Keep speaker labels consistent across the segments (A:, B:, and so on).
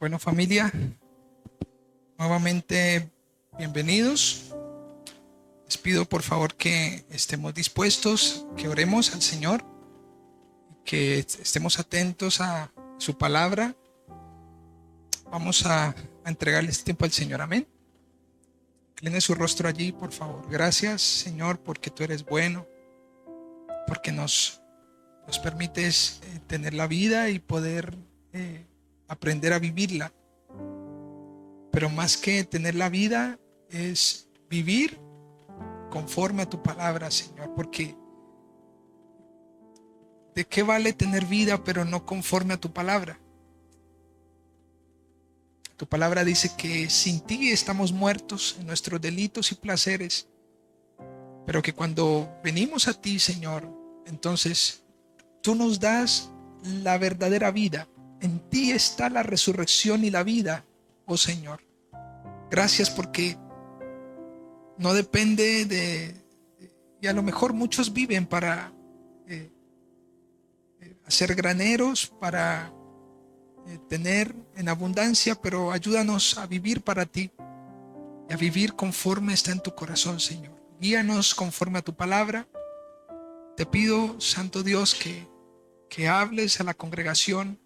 A: Bueno, familia, nuevamente bienvenidos. Les pido por favor que estemos dispuestos, que oremos al Señor, que estemos atentos a su palabra. Vamos a entregarle este tiempo al Señor. Amén. Incline su rostro allí, por favor. Gracias, Señor, porque tú eres bueno, porque nos permites tener la vida y poder aprender a vivirla. Pero más que tener la vida es vivir conforme a tu palabra, Señor, porque ¿de qué vale tener vida pero no conforme a tu palabra? Tu palabra dice que sin ti estamos muertos en nuestros delitos y placeres, pero que cuando venimos a ti, Señor, entonces tú nos das la verdadera vida. En ti está la resurrección y la vida, oh Señor. Gracias porque no depende y a lo mejor muchos viven para hacer graneros, para tener en abundancia, pero ayúdanos a vivir para ti y a vivir conforme está en tu corazón, Señor. Guíanos conforme a tu palabra. Te pido, Santo Dios, que hables a la congregación,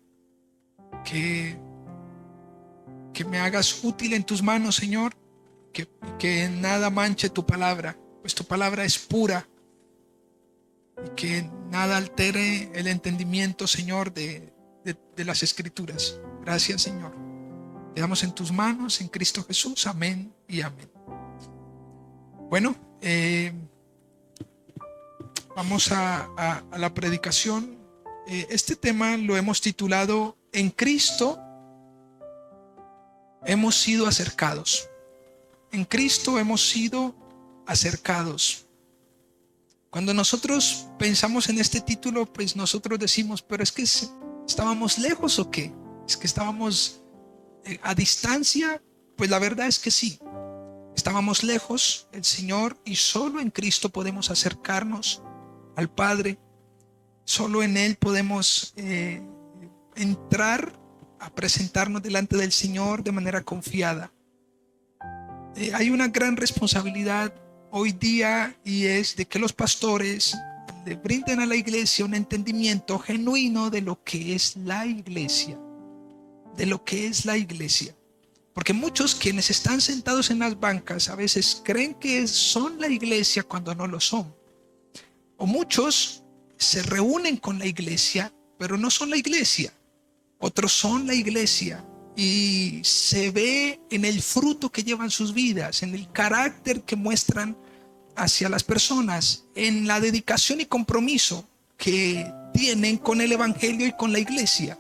A: que me hagas útil en tus manos, Señor, que nada manche tu palabra, pues tu palabra es pura, y que nada altere el entendimiento, Señor, de las Escrituras. Gracias, Señor. Quedamos en tus manos, en Cristo Jesús. Amén y amén. Bueno, vamos a la predicación. Este tema lo hemos titulado En Cristo hemos sido acercados. En Cristo hemos sido acercados. Cuando nosotros pensamos en este título, pues nosotros decimos, pero es que ¿estábamos lejos o qué? ¿Es que estábamos a distancia? Pues la verdad es que sí. Estábamos lejos, el Señor, y solo en Cristo podemos acercarnos al Padre. Solo en Él podemos entrar a presentarnos delante del Señor de manera confiada. Hay una gran responsabilidad hoy día, y es de que los pastores le brinden a la iglesia un entendimiento genuino de lo que es la iglesia, de lo que es la iglesia. Porque muchos quienes están sentados en las bancas a veces creen que son la iglesia cuando no lo son. O muchos se reúnen con la iglesia, pero no son la iglesia. Otros son la iglesia, y se ve en el fruto que llevan sus vidas, en el carácter que muestran hacia las personas, en la dedicación y compromiso que tienen con el evangelio y con la iglesia.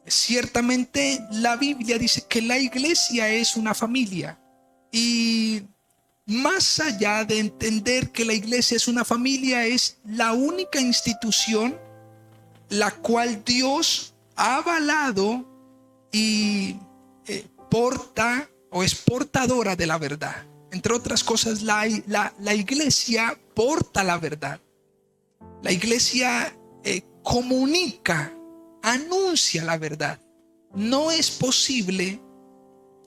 A: Ciertamente la Biblia dice que la iglesia es una familia, y más allá de entender que la iglesia es una familia, es la única institución la cual Dios ha avalado y porta o es portadora de la verdad. Entre otras cosas, la iglesia porta la verdad. La iglesia comunica, anuncia la verdad. No es posible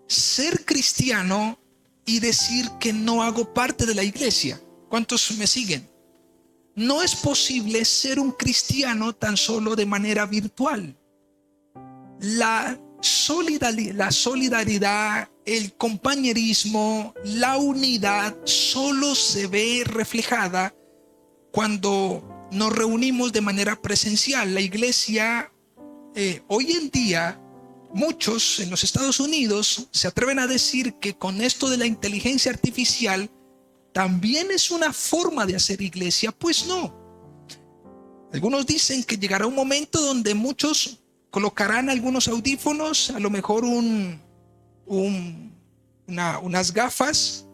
A: ser cristiano y decir que no hago parte de la iglesia. ¿Cuántos me siguen? No es posible ser un cristiano tan solo de manera virtual. La solidaridad, el compañerismo, la unidad solo se ve reflejada cuando nos reunimos de manera presencial. La iglesia hoy en día, muchos en los Estados Unidos se atreven a decir que con esto de la inteligencia artificial también es una forma de hacer iglesia. Pues no. Algunos dicen que llegará un momento donde muchos colocarán algunos audífonos, a lo mejor unas gafas,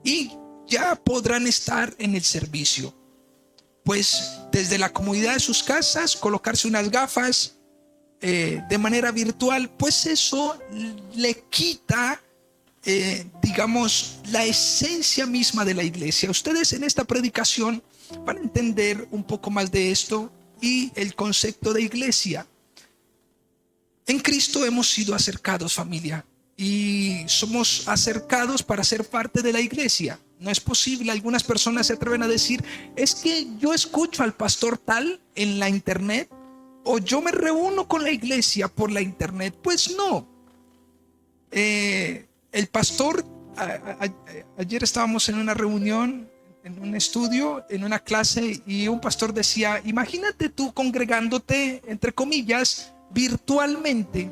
A: y ya podrán estar en el servicio. Pues desde la comodidad de sus casas, colocarse unas gafas de manera virtual, pues eso le quita digamos, la esencia misma de la iglesia. Ustedes en esta predicación van a entender un poco más de esto y el concepto de iglesia. En Cristo hemos sido acercados, familia, y somos acercados para ser parte de la iglesia. No es posible, algunas personas se atreven a decir, es que yo escucho al pastor tal en la internet, o yo me reúno con la iglesia por la internet. Pues no. El pastor, ayer estábamos en una reunión, en un estudio, en una clase, y un pastor decía, imagínate tú congregándote, entre comillas, virtualmente.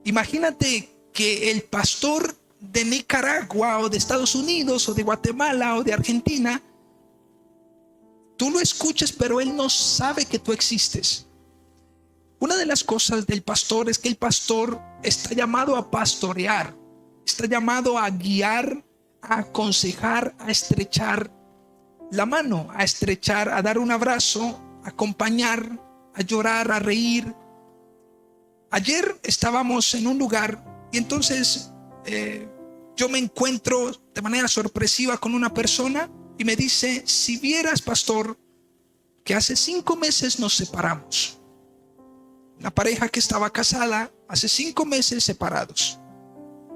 A: Imagínate que el pastor de Nicaragua o de Estados Unidos o de Guatemala o de Argentina, tú lo escuches, pero él no sabe que tú existes. Una de las cosas del pastor es que el pastor está llamado a pastorear, está llamado a guiar, a aconsejar, a estrechar la mano, a estrechar, a dar un abrazo, a acompañar, a llorar, a reír. Ayer estábamos en un lugar y entonces yo me encuentro de manera sorpresiva con una persona y me dice, si vieras, pastor, que hace 5 meses nos separamos. Una pareja que estaba casada, hace 5 meses separados.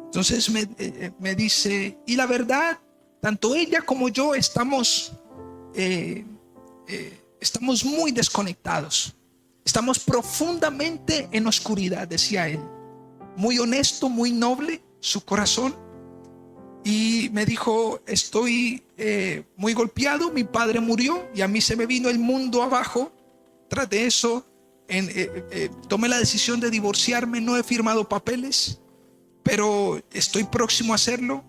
A: Entonces me dice, y la verdad, tanto ella como yo estamos muy desconectados. Estamos profundamente en oscuridad, decía él. Muy honesto, muy noble su corazón. Y me dijo, estoy muy golpeado, mi padre murió y a mí se me vino el mundo abajo. Tras de eso, tomé la decisión de divorciarme, no he firmado papeles, pero estoy próximo a hacerlo.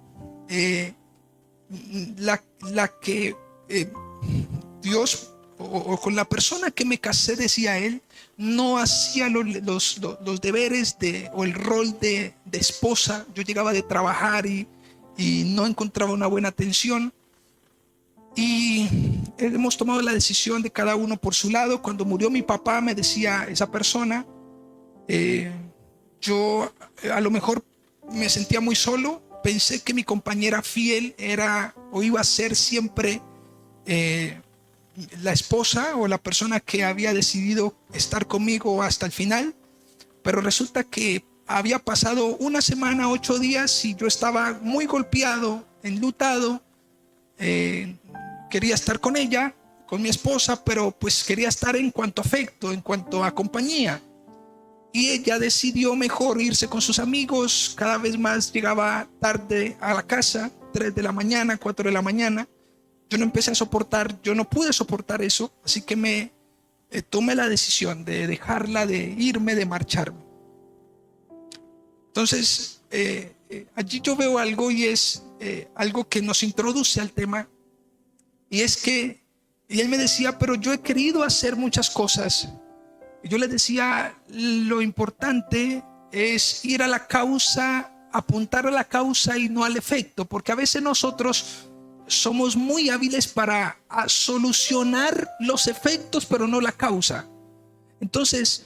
A: La que Dios, o con la persona que me casé, decía él, no hacía los deberes o el rol de esposa. Yo llegaba de trabajar y no encontraba una buena atención. Y hemos tomado la decisión de cada uno por su lado. Cuando murió mi papá, me decía esa persona, yo a lo mejor me sentía muy solo. Pensé que mi compañera fiel era o iba a ser siempre la esposa o la persona que había decidido estar conmigo hasta el final. Pero resulta que había pasado una semana, 8 días y yo estaba muy golpeado, enlutado. Quería estar con ella, con mi esposa, pero pues quería estar en cuanto a afecto, en cuanto a compañía. Y ella decidió mejor irse con sus amigos. Cada vez más llegaba tarde a la casa, 3 de la mañana, 4 de la mañana. Yo no empecé a soportar, yo no pude soportar eso, así que tomé la decisión de dejarla, de irme, de marcharme. Entonces, allí yo veo algo y es algo que nos introduce al tema. Y es que, y él me decía, pero yo he querido hacer muchas cosas. Y yo le decía, lo importante es ir a la causa, apuntar a la causa y no al efecto, porque a veces nosotros somos muy hábiles para solucionar los efectos, pero no la causa. Entonces,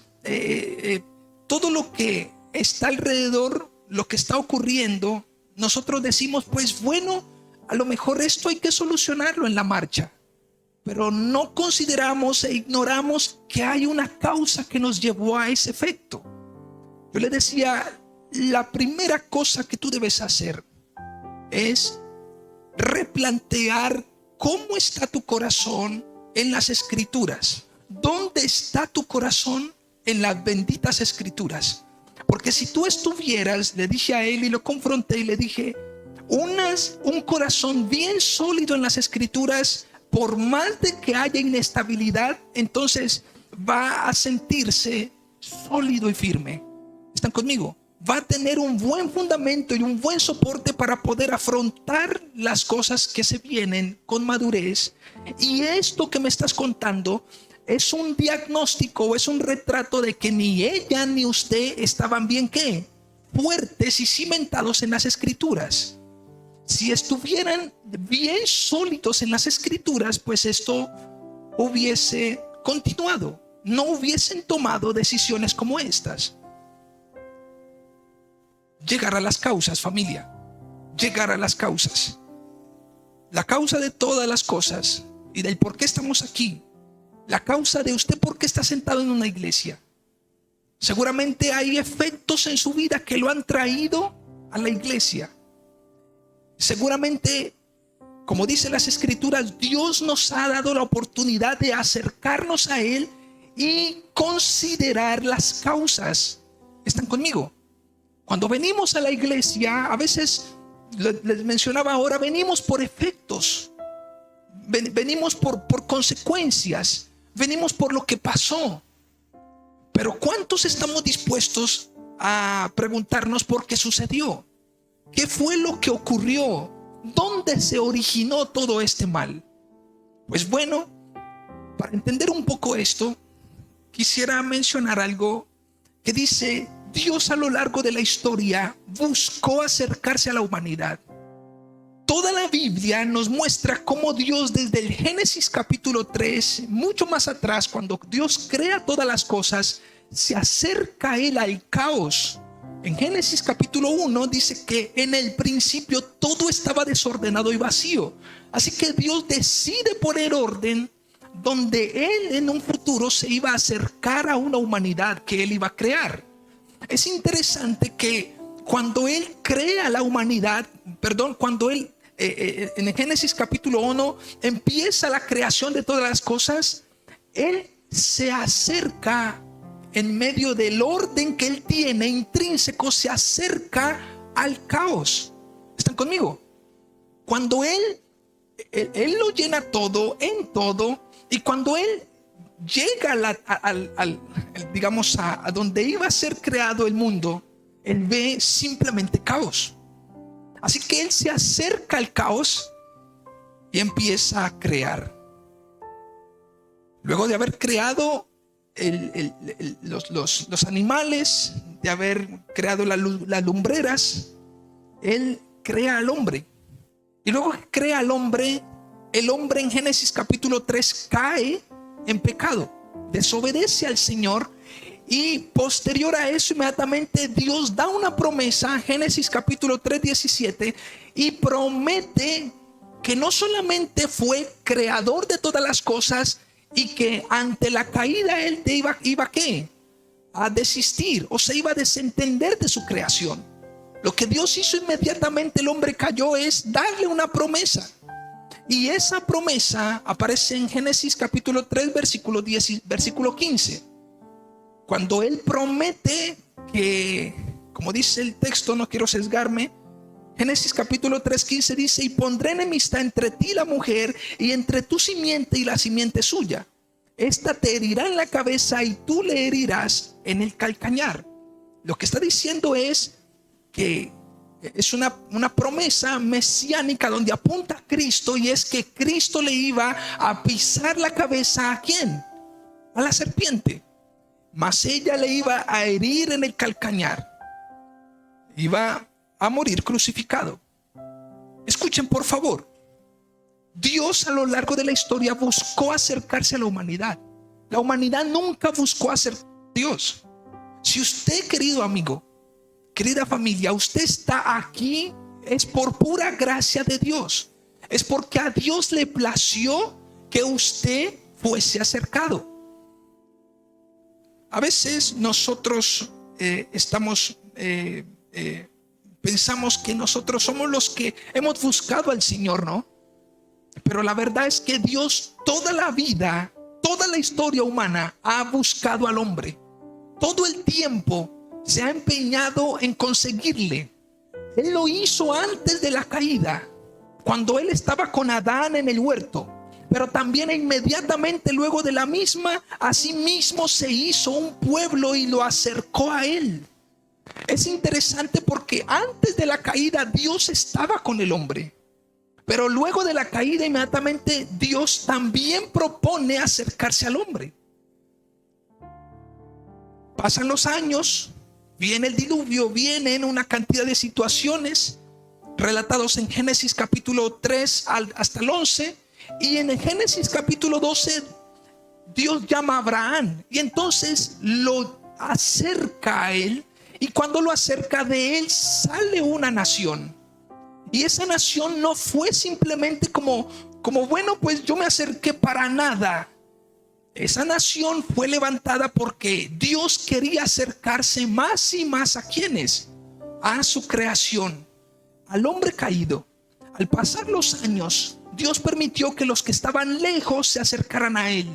A: todo lo que está alrededor, lo que está ocurriendo, nosotros decimos, pues bueno, a lo mejor esto hay que solucionarlo en la marcha, pero no consideramos e ignoramos que hay una causa que nos llevó a ese efecto. Yo le decía, la primera cosa que tú debes hacer es replantear cómo está tu corazón en las escrituras. ¿Dónde está tu corazón en las benditas escrituras? Porque si tú estuvieras, le dije a él y lo confronté y le dije, un corazón bien sólido en las escrituras, por más de que haya inestabilidad, entonces va a sentirse sólido y firme. ¿Están conmigo? Va a tener un buen fundamento y un buen soporte para poder afrontar las cosas que se vienen con madurez. Y esto que me estás contando es un diagnóstico, es un retrato de que ni ella ni usted estaban bien, ¿qué? Fuertes y cimentados en las escrituras. Si estuvieran bien sólidos en las escrituras, pues esto hubiese continuado. No hubiesen tomado decisiones como estas. Llegar a las causas, familia. Llegar a las causas. La causa de todas las cosas y del por qué estamos aquí. La causa de usted por qué está sentado en una iglesia. Seguramente hay efectos en su vida que lo han traído a la iglesia. Seguramente, como dicen las escrituras, Dios nos ha dado la oportunidad de acercarnos a Él y considerar las causas. ¿Están conmigo? Cuando venimos a la iglesia, a veces, les mencionaba ahora, venimos por efectos, venimos por consecuencias, venimos por lo que pasó. Pero ¿cuántos estamos dispuestos a preguntarnos por qué sucedió? ¿Qué fue lo que ocurrió? ¿Dónde se originó todo este mal? Pues bueno, para entender un poco esto, quisiera mencionar algo que dice: Dios a lo largo de la historia buscó acercarse a la humanidad. Toda la Biblia nos muestra cómo Dios, desde el Génesis capítulo 3, mucho más atrás, cuando Dios crea todas las cosas, se acerca a Él al caos. En Génesis capítulo 1 dice que en el principio todo estaba desordenado y vacío. Así que Dios decide poner orden donde Él en un futuro se iba a acercar a una humanidad que Él iba a crear. Es interesante que cuando Él crea la humanidad, cuando Él en el Génesis capítulo 1 empieza la creación de todas las cosas, Él se acerca en medio del orden que Él tiene intrínseco, se acerca al caos. ¿Están conmigo? Cuando Él lo llena todo, en todo, y cuando Él llega digamos a donde iba a ser creado el mundo, Él ve simplemente caos. Así que Él se acerca al caos y empieza a crear. Luego de haber creado los animales, de haber creado las lumbreras, Él crea al hombre. Y luego que crea al hombre, el hombre en Génesis capítulo 3 cae en pecado, desobedece al Señor. Y posterior a eso, inmediatamente Dios da una promesa, Génesis capítulo 3, 17, y promete que no solamente fue creador de todas las cosas, y que ante la caída Él iba ¿qué? A desistir, o se iba a desentender de su creación. Lo que Dios hizo inmediatamente el hombre cayó es darle una promesa. Y esa promesa aparece en Génesis capítulo 3, versículo 15. Cuando Él promete que, como dice el texto, no quiero sesgarme, Génesis capítulo 3, 15 dice: y pondré enemistad entre ti y la mujer, y entre tu simiente y la simiente suya. Esta te herirá en la cabeza y tú le herirás en el calcañar. Lo que está diciendo es que es una promesa mesiánica donde apunta a Cristo, y es que Cristo le iba a pisar la cabeza ¿a quién? A la serpiente. Mas ella le iba a herir en el calcañar. Iba a morir crucificado. Escuchen por favor. Dios a lo largo de la historia buscó acercarse a la humanidad. La humanidad nunca buscó acercarse a Dios. Si usted, querido amigo, querida familia, usted está aquí, es por pura gracia de Dios. Es porque a Dios le plació que usted fuese acercado. A veces nosotros pensamos que nosotros somos los que hemos buscado al Señor, ¿no? Pero la verdad es que Dios toda la vida, toda la historia humana ha buscado al hombre. Todo el tiempo se ha empeñado en conseguirle. Él lo hizo antes de la caída, cuando Él estaba con Adán en el huerto. Pero también inmediatamente luego de la misma, asimismo se hizo un pueblo y lo acercó a Él. Es interesante porque antes de la caída Dios estaba con el hombre, pero luego de la caída inmediatamente Dios también propone acercarse al hombre. Pasan los años, viene el diluvio, vienen una cantidad de situaciones relatados en Génesis capítulo 3 hasta el 11. Y en el Génesis capítulo 12 Dios llama a Abraham y entonces lo acerca a él, y cuando lo acerca, de él sale una nación. Y esa nación no fue simplemente como bueno, pues yo me acerqué para nada. Esa nación fue levantada porque Dios quería acercarse más y más a quienes, a su creación, al hombre caído. Al pasar los años, Dios permitió que los que estaban lejos se acercaran a Él.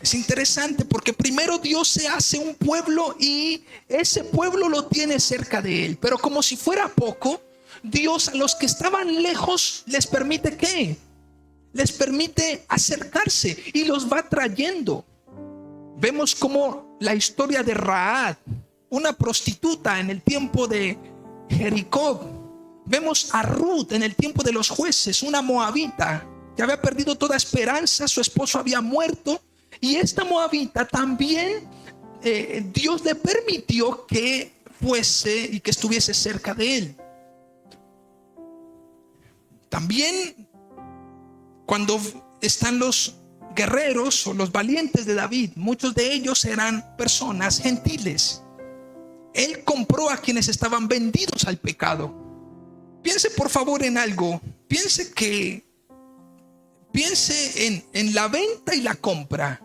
A: Es interesante porque primero Dios se hace un pueblo y ese pueblo lo tiene cerca de Él. Pero como si fuera poco, Dios a los que estaban lejos les permite ¿qué? Les permite acercarse y los va trayendo. Vemos como la historia de Rahab, una prostituta en el tiempo de Jericó. Vemos a Ruth en el tiempo de los jueces, una moabita que había perdido toda esperanza, su esposo había muerto. Y esta moabita también Dios le permitió que fuese y que estuviese cerca de él. También cuando están los guerreros o los valientes de David, muchos de ellos eran personas gentiles. Él compró a quienes estaban vendidos al pecado. Piense por favor en algo. Piense en la venta y la compra.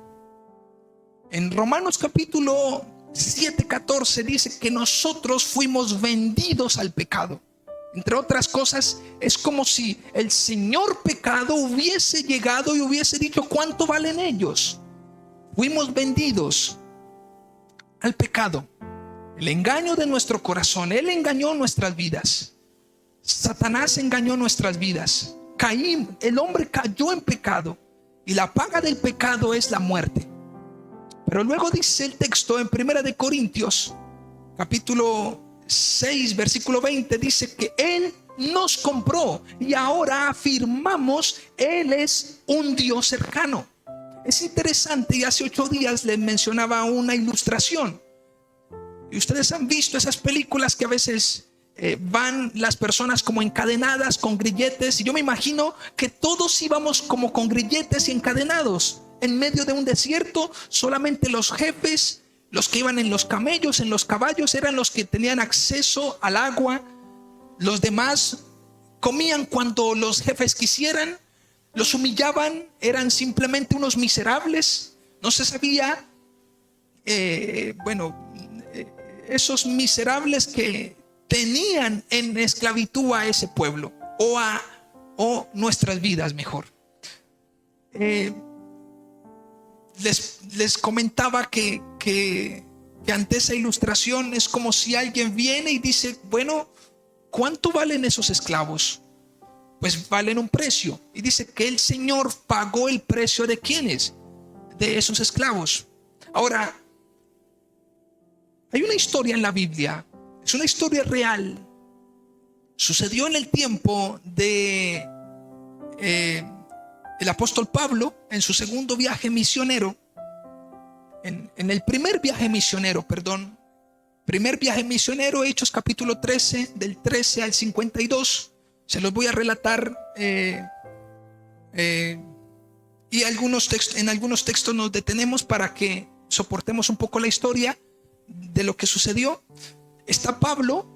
A: En Romanos capítulo 7:14 dice que nosotros fuimos vendidos al pecado. Entre otras cosas, es como si el señor pecado hubiese llegado y hubiese dicho cuánto valen ellos. Fuimos vendidos al pecado. El engaño de nuestro corazón, Él engañó nuestras vidas. Satanás engañó nuestras vidas. Caín, el hombre cayó en pecado y la paga del pecado es la muerte. Pero luego dice el texto en 1 de Corintios capítulo 6 versículo 20, dice que Él nos compró y ahora afirmamos Él es un Dios cercano. Es interesante, y hace 8 días les mencionaba una ilustración. Y ustedes han visto esas películas que a veces van las personas como encadenadas con grilletes, y yo me imagino que todos íbamos como con grilletes y encadenados en medio de un desierto. Solamente los jefes, los que iban en los camellos, en los caballos, eran los que tenían acceso al agua. Los demás comían cuando los jefes quisieran, los humillaban, eran simplemente unos miserables. No se sabía, esos miserables que tenían en esclavitud a ese pueblo o nuestras vidas mejor. Les comentaba que ante esa ilustración es como si alguien viene y dice, bueno, ¿cuánto valen esos esclavos? Pues valen un precio. Y dice que el Señor pagó el precio de ¿quiénes? De esos esclavos. Ahora, hay una historia en la Biblia, es una historia real. Sucedió en el tiempo de el apóstol Pablo en su segundo viaje misionero. En el primer viaje misionero, Hechos capítulo 13, del 13 al 52. Se los voy a relatar y en algunos textos nos detenemos para que soportemos un poco la historia de lo que sucedió. Está Pablo,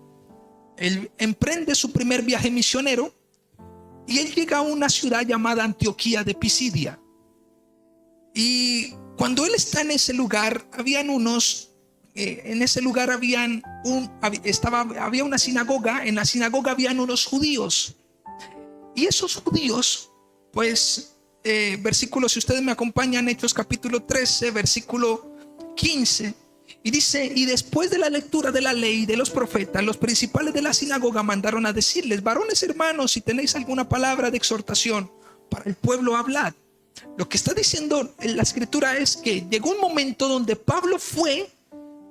A: él emprende su primer viaje misionero y él llega a una ciudad llamada Antioquía de Pisidia. Y cuando él está en ese lugar, había una sinagoga. En la sinagoga habían unos judíos. Y esos judíos, pues, versículos, si ustedes me acompañan, Hechos capítulo 13, versículo 15. Y dice, y después de la lectura de la ley y de los profetas, los principales de la sinagoga mandaron a decirles, varones hermanos, si tenéis alguna palabra de exhortación para el pueblo, hablad. Lo que está diciendo en la escritura es que llegó un momento donde Pablo fue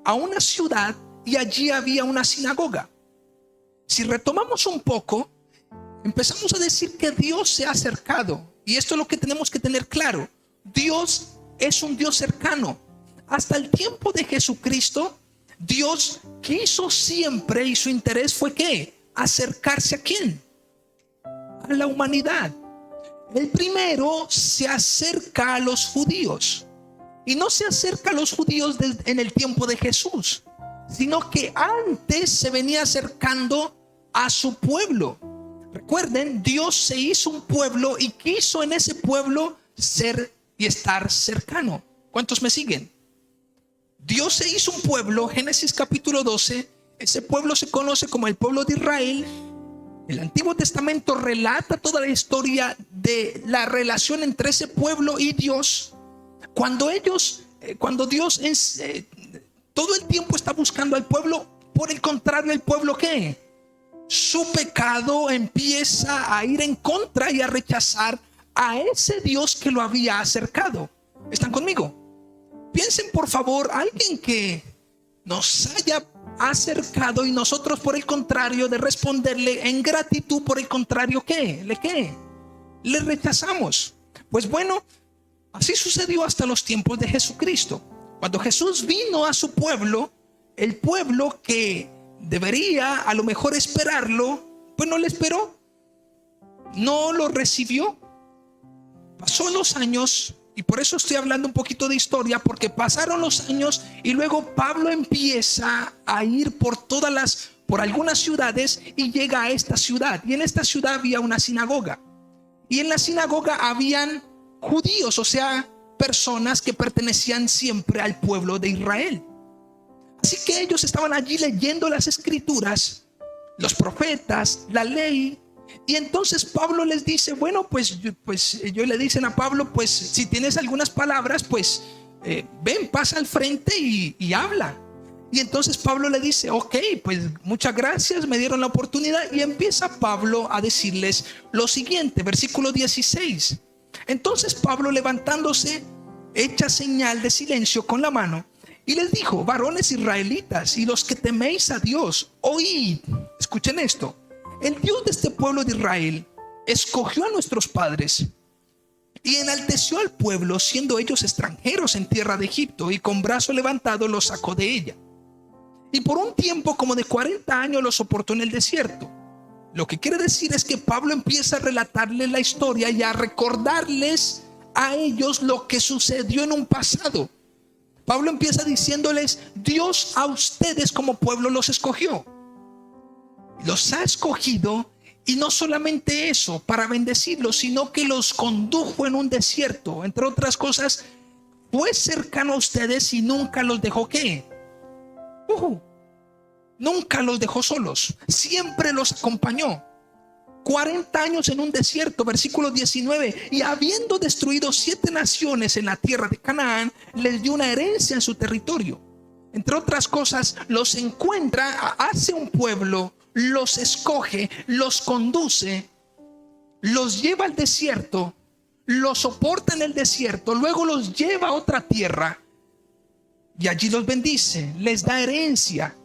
A: a una ciudad y allí había una sinagoga. Si retomamos un poco, empezamos a decir que Dios se ha acercado. Y esto es lo que tenemos que tener claro. Dios es un Dios cercano. Hasta el tiempo de Jesucristo, Dios quiso siempre, y su interés fue ¿qué? Acercarse a ¿quién? A la humanidad. El primero se acerca a los judíos. Y no se acerca a los judíos en el tiempo de Jesús, sino que antes se venía acercando a su pueblo. Recuerden, Dios se hizo un pueblo y quiso en ese pueblo ser y estar cercano. ¿Cuántos me siguen? Dios se hizo un pueblo, Génesis capítulo 12, ese pueblo se conoce como el pueblo de Israel. El Antiguo Testamento relata toda la historia de la relación entre ese pueblo y Dios. Cuando Dios todo el tiempo está buscando al pueblo, por el contrario, el pueblo ¿qué? Su pecado empieza a ir en contra y a rechazar a ese Dios que lo había acercado. ¿Están conmigo? Piensen por favor, alguien que nos haya acercado y nosotros por el contrario de responderle en gratitud, por el contrario ¿qué? Le rechazamos. Pues bueno, así sucedió hasta los tiempos de Jesucristo. Cuando Jesús vino a su pueblo, el pueblo que debería a lo mejor esperarlo, pues no le esperó, no lo recibió. Pasó los años, y por eso estoy hablando un poquito de historia, porque pasaron los años y luego Pablo empieza a ir por algunas ciudades y llega a esta ciudad. Y en esta ciudad había una sinagoga. Y en la sinagoga habían judíos, o sea, personas que pertenecían siempre al pueblo de Israel. Así que ellos estaban allí leyendo las escrituras, los profetas, la ley. Y entonces Pablo les dice, bueno, pues ellos le dicen a Pablo, pues si tienes algunas palabras, pues ven, pasa al frente y habla. Y entonces Pablo le dice, ok, pues muchas gracias, me dieron la oportunidad. Y empieza Pablo a decirles lo siguiente, versículo 16. Entonces Pablo, levantándose, echa señal de silencio con la mano y les dijo, varones israelitas y los que teméis a Dios, oíd, escuchen esto. El Dios de este pueblo de Israel escogió a nuestros padres y enalteció al pueblo, siendo ellos extranjeros en tierra de Egipto, y con brazo levantado los sacó de ella. Y por un tiempo como de 40 años los soportó en el desierto. Lo que quiere decir es que Pablo empieza a relatarles la historia y a recordarles a ellos lo que sucedió en un pasado. Pablo empieza diciéndoles, Dios a ustedes como pueblo los escogió. Los ha escogido, y no solamente eso, para bendecirlos, sino que los condujo en un desierto. Entre otras cosas, fue cercano a ustedes y nunca los dejó ¿qué? Nunca los dejó solos, siempre los acompañó. 40 años en un desierto, versículo 19, y habiendo destruido 7 naciones en la tierra de Canaán, les dio una herencia en su territorio. Entre otras cosas, los encuentra, hace un pueblo, los escoge, los conduce, los lleva al desierto, los soporta en el desierto, luego los lleva a otra tierra y allí los bendice, les da herencia.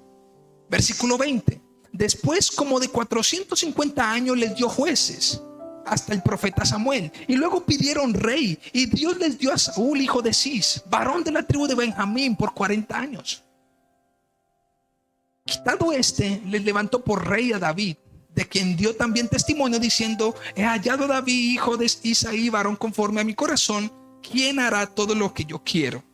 A: Versículo 20. Después, como de 450 años, les dio jueces hasta el profeta Samuel. Y luego pidieron rey, y Dios les dio a Saúl, hijo de Cis, varón de la tribu de Benjamín, por 40 años. Quitado les levantó por rey a David, de quien dio también testimonio diciendo, he hallado a David, hijo de Isaí, varón conforme a mi corazón, quien hará todo lo que yo quiero.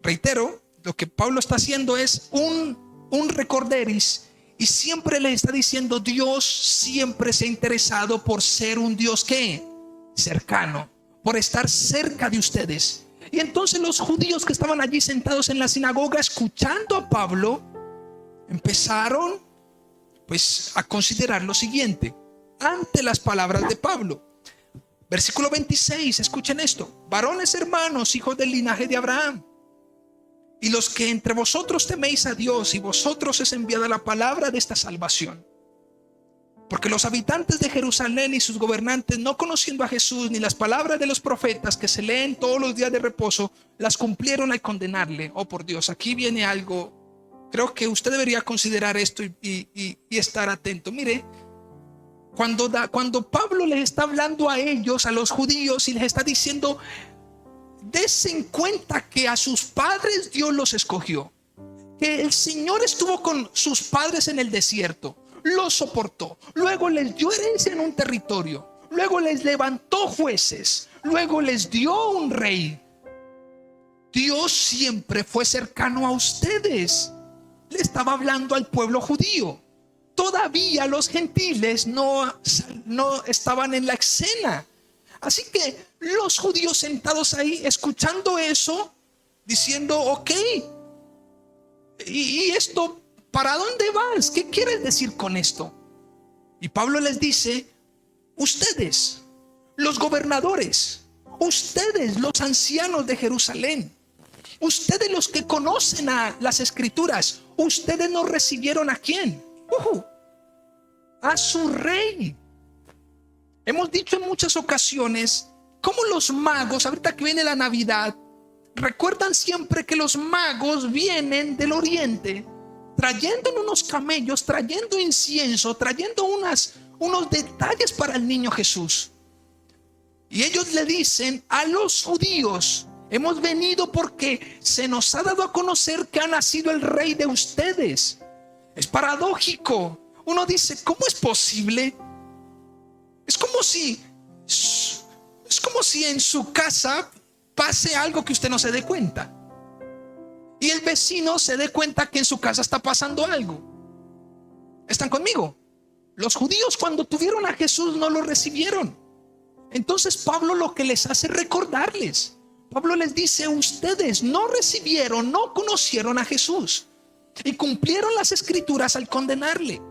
A: Reitero, lo que Pablo está haciendo es un recorderis, y siempre le está diciendo, Dios siempre se ha interesado por ser un Dios que cercano, por estar cerca de ustedes. Y entonces los judíos que estaban allí sentados en la sinagoga escuchando a Pablo empezaron pues a considerar lo siguiente ante las palabras de Pablo. Versículo 26, escuchen esto: varones hermanos, hijos del linaje de Abraham, y los que entre vosotros teméis a Dios, y vosotros es enviada la palabra de esta salvación. Porque los habitantes de Jerusalén y sus gobernantes, no conociendo a Jesús ni las palabras de los profetas que se leen todos los días de reposo, las cumplieron al condenarle. Oh, por Dios, aquí viene algo. Creo que usted debería considerar esto y estar atento. Mire, cuando Pablo les está hablando a ellos, a los judíos, y les está diciendo, dense en cuenta que a sus padres Dios los escogió, que el Señor estuvo con sus padres en el desierto, los soportó, luego les dio herencia en un territorio, luego les levantó jueces, luego les dio un rey. Dios siempre fue cercano a ustedes. Le estaba hablando al pueblo judío. Todavía los gentiles no estaban en la escena. Así que los judíos sentados ahí escuchando eso, diciendo, ok, ¿y esto para dónde vas? ¿Qué quieres decir con esto? Y Pablo les dice, ustedes, los gobernadores, ustedes, los ancianos de Jerusalén, ustedes los que conocen a las escrituras, ustedes no recibieron ¿a quién? A su rey. Hemos dicho en muchas ocasiones cómo los magos, ahorita que viene la Navidad, recuerdan siempre que los magos vienen del oriente, trayendo en unos camellos, trayendo incienso, trayendo unos detalles para el niño Jesús. Y ellos le dicen a los judíos, hemos venido porque se nos ha dado a conocer que ha nacido el rey de ustedes. Es paradójico. Uno dice, ¿cómo es posible? Es como si en su casa pase algo que usted no se dé cuenta. Y el vecino se dé cuenta que en su casa está pasando algo. ¿Están conmigo? Los judíos cuando tuvieron a Jesús no lo recibieron. Entonces Pablo lo que les hace es recordarles. Pablo les dice, ustedes no recibieron, no conocieron a Jesús y cumplieron las escrituras al condenarle.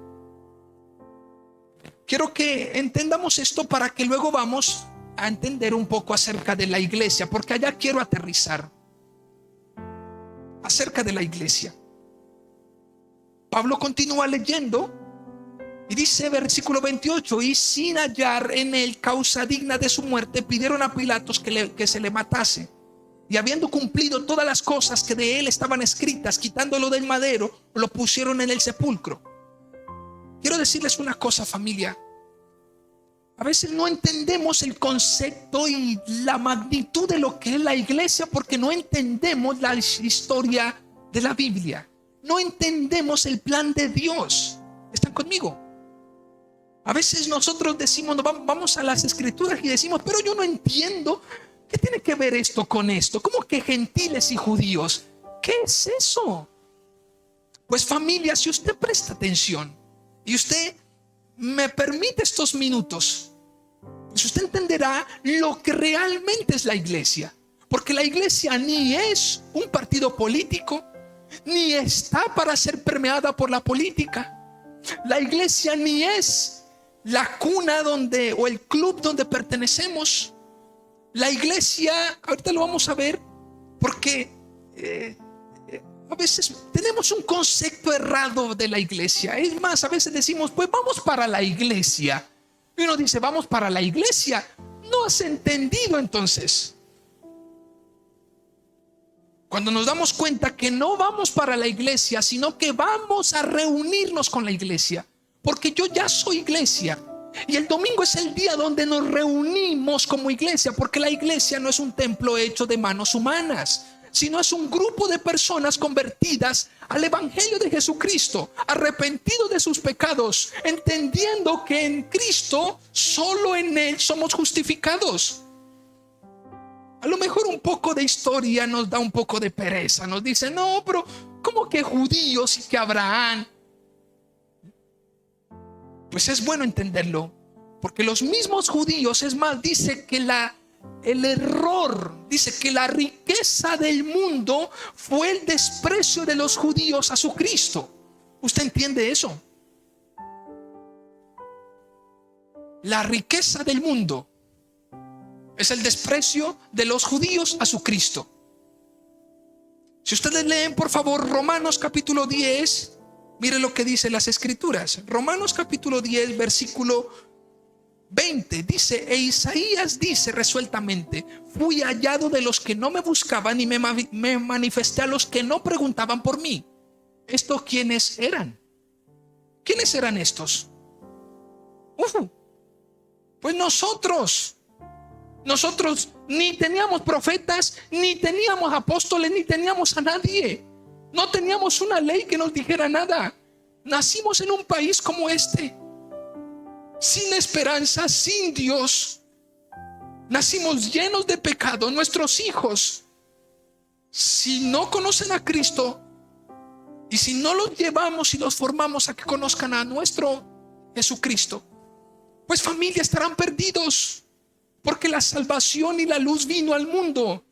A: Quiero que entendamos esto para que luego vamos a entender un poco acerca de la iglesia, porque allá quiero aterrizar. Acerca de la iglesia. Pablo continúa leyendo y dice, versículo 28, y sin hallar en él causa digna de su muerte, pidieron a Pilatos que se le matase. Y habiendo cumplido todas las cosas que de él estaban escritas, quitándolo del madero, lo pusieron en el sepulcro. Quiero decirles una cosa, familia. A veces no entendemos el concepto y la magnitud de lo que es la iglesia porque no entendemos la historia de la Biblia. No entendemos el plan de Dios. ¿Están conmigo? A veces nosotros decimos, vamos a las escrituras y decimos, pero yo no entiendo. ¿Qué tiene que ver esto con esto? ¿Cómo que gentiles y judíos? ¿Qué es eso? Pues familia, si usted presta atención y usted me permite estos minutos, pues usted entenderá lo que realmente es la iglesia. Porque la iglesia ni es un partido político, ni está para ser permeada por la política. La iglesia ni es la cuna o el club donde pertenecemos. La iglesia, ahorita lo vamos a ver, porque a veces tenemos un concepto errado de la iglesia. Es más, a veces decimos, pues vamos para la iglesia. Y uno dice, vamos para la iglesia. No has entendido entonces. Cuando nos damos cuenta que no vamos para la iglesia, sino que vamos a reunirnos con la iglesia. Porque yo ya soy iglesia. Y el domingo es el día donde nos reunimos como iglesia, porque la iglesia no es un templo hecho de manos humanas, sino es un grupo de personas convertidas al evangelio de Jesucristo, arrepentidos de sus pecados, entendiendo que en Cristo, solo en Él somos justificados. A lo mejor un poco de historia nos da un poco de pereza, nos dice, no, pero ¿cómo que judíos y que Abraham? Pues es bueno entenderlo, porque los mismos judíos, es más, dice que el error, dice que la riqueza del mundo fue el desprecio de los judíos a su Cristo. ¿Usted entiende eso? La riqueza del mundo es el desprecio de los judíos a su Cristo. Si ustedes leen por favor Romanos capítulo 10, mire lo que dice las escrituras. Romanos capítulo 10 versículo 20 dice, e Isaías dice resueltamente, fui hallado de los que no me buscaban y me manifesté a los que no preguntaban por mí. ¿Estos quiénes eran? ¿Quiénes eran estos? Pues nosotros ni teníamos profetas, ni teníamos apóstoles, ni teníamos a nadie. No teníamos una ley que nos dijera nada. Nacimos en un país como este, sin esperanza, sin Dios. Nacimos llenos de pecado. Nuestros hijos, si no conocen a Cristo y si no los llevamos y los formamos a que conozcan a nuestro Jesucristo, pues familia, estarán perdidos. porque la salvación y la luz vino al mundo.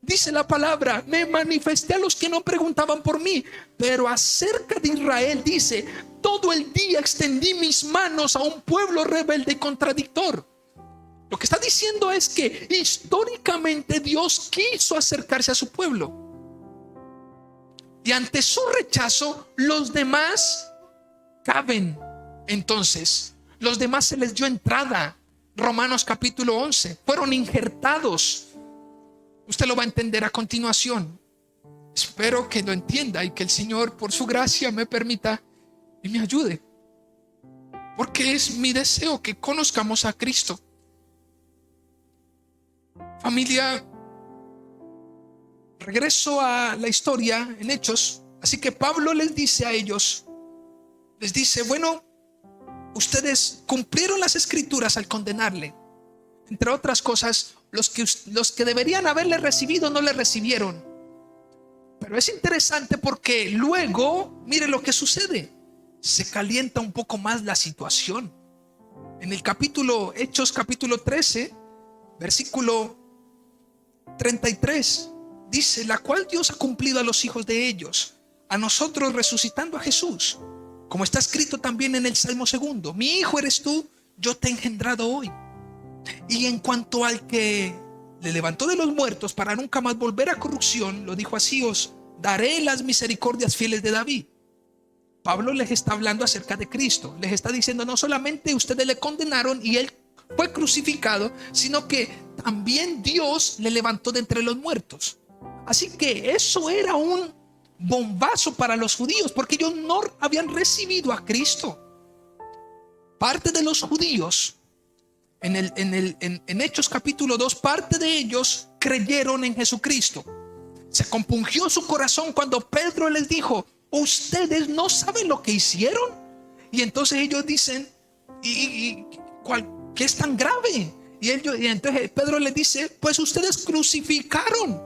A: Dice la palabra, me manifesté a los que no preguntaban por mí. Pero acerca de Israel dice, todo el día extendí mis manos a un pueblo rebelde y contradictor. Lo que está diciendo es que históricamente Dios quiso acercarse a su pueblo. Y ante su rechazo, los demás caben. Entonces, los demás se les dio entrada. Romanos capítulo 11. Fueron injertados. Usted lo va a entender a continuación. Espero que lo entienda y que el Señor, por su gracia, me permita y me ayude. Porque es mi deseo que conozcamos a Cristo. Familia, regreso a la historia en Hechos. Así que Pablo les dice a ellos, les dice, bueno, ustedes cumplieron las escrituras al condenarle. Entre otras cosas, los que deberían haberle recibido no le recibieron. Pero es interesante porque luego, mire lo que sucede. Se calienta un poco más la situación. En el Hechos capítulo 13, versículo 33, dice, la cual Dios ha cumplido a los hijos de ellos, a nosotros resucitando a Jesús, como está escrito también en el Salmo 2, mi hijo eres tú, yo te he engendrado hoy. Y en cuanto al que le levantó de los muertos para nunca más volver a corrupción, lo dijo así, os daré las misericordias fieles de David. Pablo les está hablando acerca de Cristo. Les está diciendo, no solamente ustedes le condenaron y él fue crucificado, sino que también Dios le levantó de entre los muertos. Así que eso era un bombazo para los judíos, porque ellos no habían recibido a Cristo. Parte de los judíos en Hechos capítulo 2, parte de ellos creyeron en Jesucristo. Se compungió su corazón cuando Pedro les dijo, ustedes no saben lo que hicieron. Y entonces ellos dicen, ¿qué es tan grave? Y entonces Pedro les dice, pues ustedes crucificaron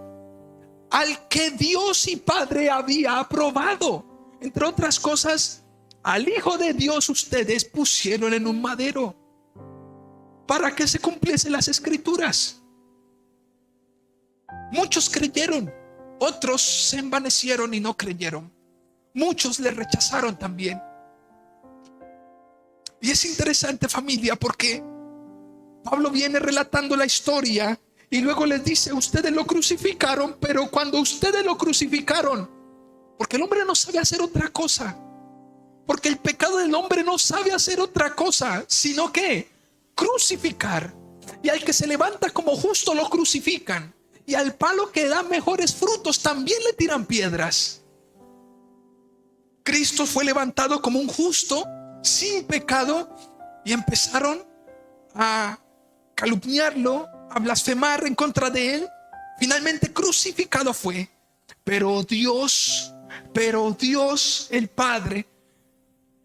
A: al que Dios y Padre había aprobado. Entre otras cosas, al Hijo de Dios ustedes pusieron en un madero para que se cumpliesen las escrituras. Muchos creyeron, otros se envanecieron y no creyeron. Muchos le rechazaron también. Y es interesante, familia, porque Pablo viene relatando la historia y luego les dice, ustedes lo crucificaron, pero cuando ustedes lo crucificaron, porque el hombre no sabe hacer otra cosa, porque el pecado del hombre no sabe hacer otra cosa, sino que crucificar. Y al que se levanta como justo lo crucifican, y al palo que da mejores frutos también le tiran piedras. Cristo fue levantado como un justo sin pecado y empezaron a calumniarlo, a blasfemar en contra de él. Finalmente crucificado fue, pero Dios el Padre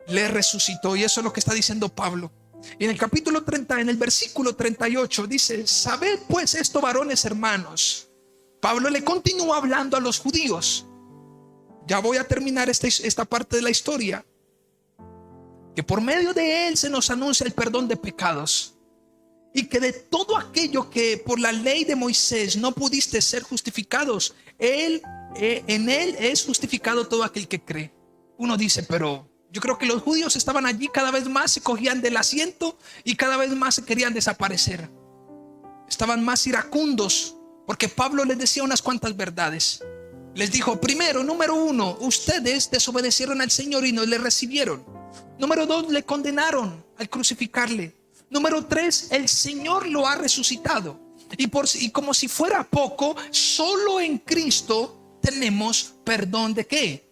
A: le resucitó. Y eso es lo que está diciendo Pablo. Y en el capítulo 30, en el versículo 38 dice, sabed pues esto, varones hermanos. Pablo le continúa hablando a los judíos. Ya voy a terminar esta parte de la historia. Que por medio de él se nos anuncia el perdón de pecados. Y que de todo aquello que por la ley de Moisés no pudiste ser justificados, en él es justificado todo aquel que cree. Uno dice, pero yo creo que los judíos estaban allí, cada vez más se cogían del asiento y cada vez más se querían desaparecer. Estaban más iracundos porque Pablo les decía unas cuantas verdades. Les dijo, primero, número 1, ustedes desobedecieron al Señor y no le recibieron. Número 2, le condenaron al crucificarle. Número 3, el Señor lo ha resucitado. Y como si fuera poco, solo en Cristo tenemos perdón de ¿qué?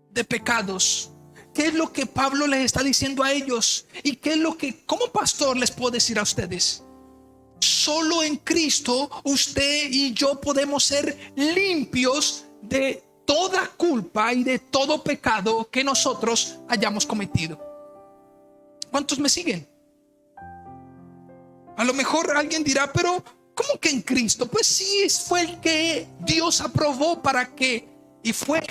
A: De pecados. ¿Qué es lo que Pablo les está diciendo a ellos? ¿Y qué es lo que como pastor les puedo decir a ustedes? Solo en Cristo usted y yo podemos ser limpios de toda culpa y de todo pecado que nosotros hayamos cometido. ¿Cuántos me siguen? A lo mejor alguien dirá, pero ¿cómo que en Cristo? Pues sí, fue el que Dios aprobó para que, y fue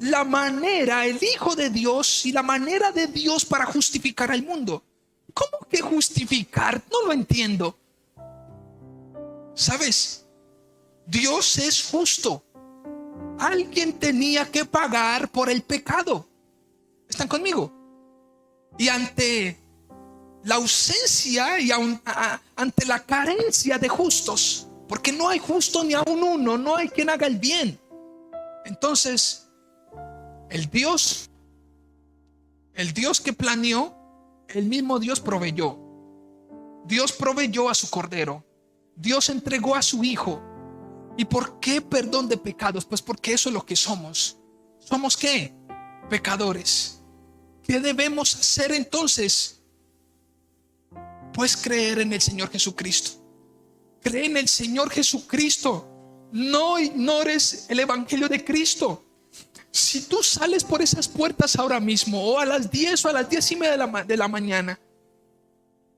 A: la manera, el Hijo de Dios y la manera de Dios para justificar al mundo. ¿Cómo que justificar? No lo entiendo. ¿Sabes? Dios es justo. Alguien tenía que pagar por el pecado. ¿Están conmigo? Y ante la ausencia y ante la carencia de justos, porque no hay justo ni aun uno, no hay quien haga el bien. Entonces, el Dios que planeó, el mismo Dios proveyó. Dios proveyó a su Cordero. Dios entregó a su Hijo. ¿Y por qué perdón de pecados? Pues porque eso es lo que somos. ¿Somos qué? Pecadores. ¿Qué debemos hacer entonces? Pues creer en el Señor Jesucristo. Cree en el Señor Jesucristo. No ignores el Evangelio de Cristo. Si tú sales por esas puertas ahora mismo, o a las 10 o a las 10:30 de la mañana,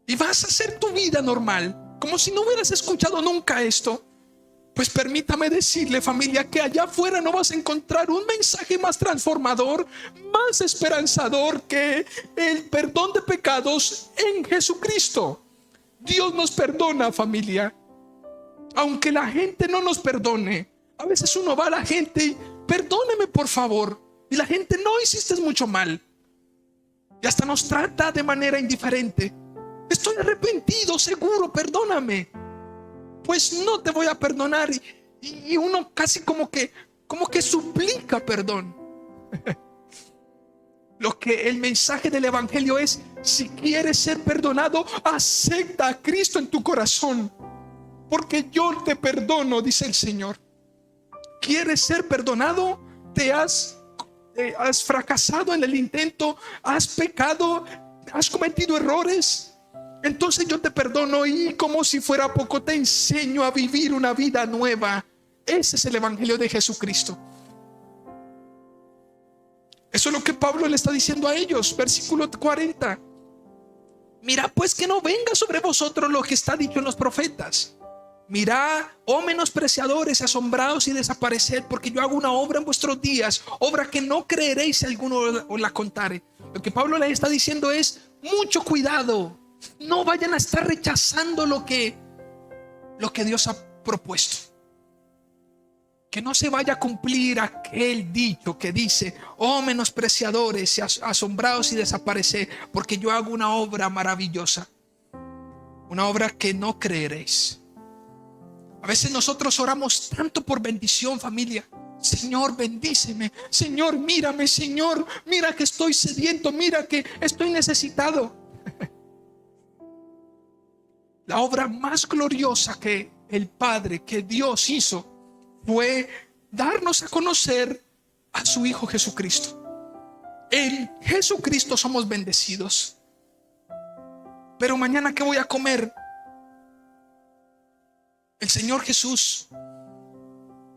A: y vas a hacer tu vida normal, como si no hubieras escuchado nunca esto, pues permítame decirle, familia, que allá afuera no vas a encontrar un mensaje más transformador, más esperanzador que el perdón de pecados en Jesucristo. Dios nos perdona, familia. Aunque la gente no nos perdone, a veces uno va a la gente y perdóneme por favor, y la gente no hiciste mucho mal, y hasta nos trata de manera indiferente. Estoy arrepentido, seguro, perdóname. Pues no te voy a perdonar, y uno casi como que suplica perdón. Lo que el mensaje del Evangelio es: si quieres ser perdonado, acepta a Cristo en tu corazón, porque yo te perdono, dice el Señor. ¿Quieres ser perdonado? ¿Te has fracasado en el intento? ¿Has pecado? ¿Has cometido errores? Entonces yo te perdono, y como si fuera poco te enseño a vivir una vida nueva. Ese es el Evangelio de Jesucristo. Eso es lo que Pablo le está diciendo a ellos. Versículo 40. Mira pues que no venga sobre vosotros lo que está dicho en los profetas. Mirad, oh menospreciadores, asombrados y desapareced, porque yo hago una obra en vuestros días, obra que no creeréis si alguno os la contare. Lo que Pablo le está diciendo es: mucho cuidado. No vayan a estar rechazando lo que Dios ha propuesto. Que no se vaya a cumplir aquel dicho que dice: oh menospreciadores, asombrados y desapareced, porque yo hago una obra maravillosa, una obra que no creeréis. A veces nosotros oramos tanto por bendición, familia. Señor, bendíceme. Señor, mírame. Señor, mira que estoy sediento. Mira que estoy necesitado. La obra más gloriosa que el Padre, que Dios hizo, fue darnos a conocer a su Hijo Jesucristo. En Jesucristo somos bendecidos. Pero mañana, ¿qué voy a comer? El Señor Jesús,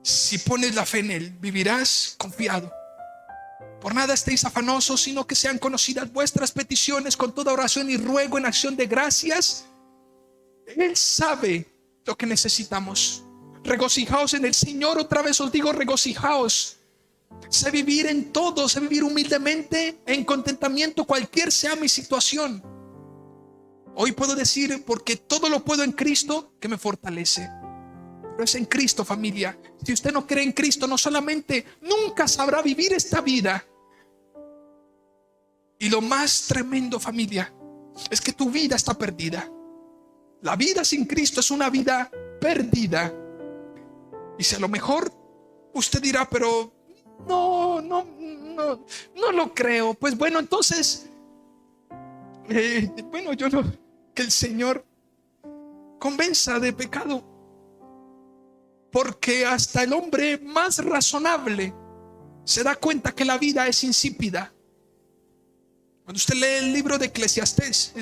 A: si pones la fe en Él, vivirás confiado. Por nada estéis afanosos, sino que sean conocidas vuestras peticiones con toda oración y ruego en acción de gracias. Él sabe lo que necesitamos. Regocijaos en el Señor. Otra vez os digo, regocijaos. Sé vivir en todo, sé vivir humildemente, en contentamiento, cualquier sea mi situación. Hoy puedo decir: porque todo lo puedo en Cristo que me fortalece. Pero es en Cristo, familia. Si usted no cree en Cristo, no solamente nunca sabrá vivir esta vida. Y lo más tremendo, familia, es que tu vida está perdida. La vida sin Cristo es una vida perdida. Y si a lo mejor usted dirá: pero no lo creo. Pues bueno, entonces que el Señor convenza de pecado, porque hasta el hombre más razonable se da cuenta que la vida es insípida. Cuando usted lee el libro de Eclesiastés,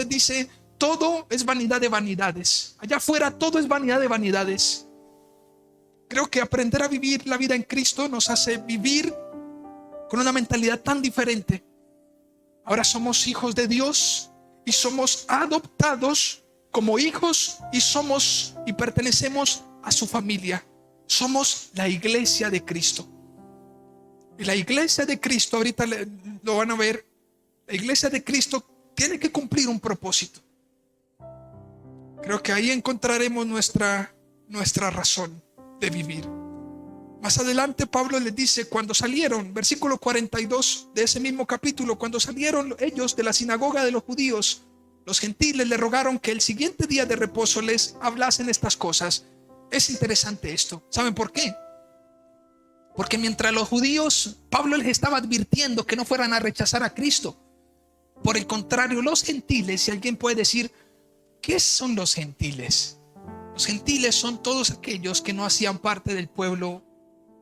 A: dice: todo es vanidad de vanidades. Allá afuera todo es vanidad de vanidades. Creo que aprender a vivir la vida en Cristo nos hace vivir con una mentalidad tan diferente. Ahora somos hijos de Dios y somos adoptados como hijos, y pertenecemos a su familia. Somos la iglesia de Cristo. Y la iglesia de Cristo, ahorita lo van a ver, la iglesia de Cristo tiene que cumplir un propósito. Creo que ahí encontraremos nuestra razón de vivir. Más adelante Pablo les dice, cuando salieron, versículo 42 de ese mismo capítulo, cuando salieron ellos de la sinagoga de los judíos, los gentiles le rogaron que el siguiente día de reposo les hablasen estas cosas. Es interesante esto. ¿Saben por qué? Porque mientras los judíos, Pablo les estaba advirtiendo que no fueran a rechazar a Cristo. Por el contrario, los gentiles, si alguien puede decir, ¿qué son los gentiles? Los gentiles son todos aquellos que no hacían parte del pueblo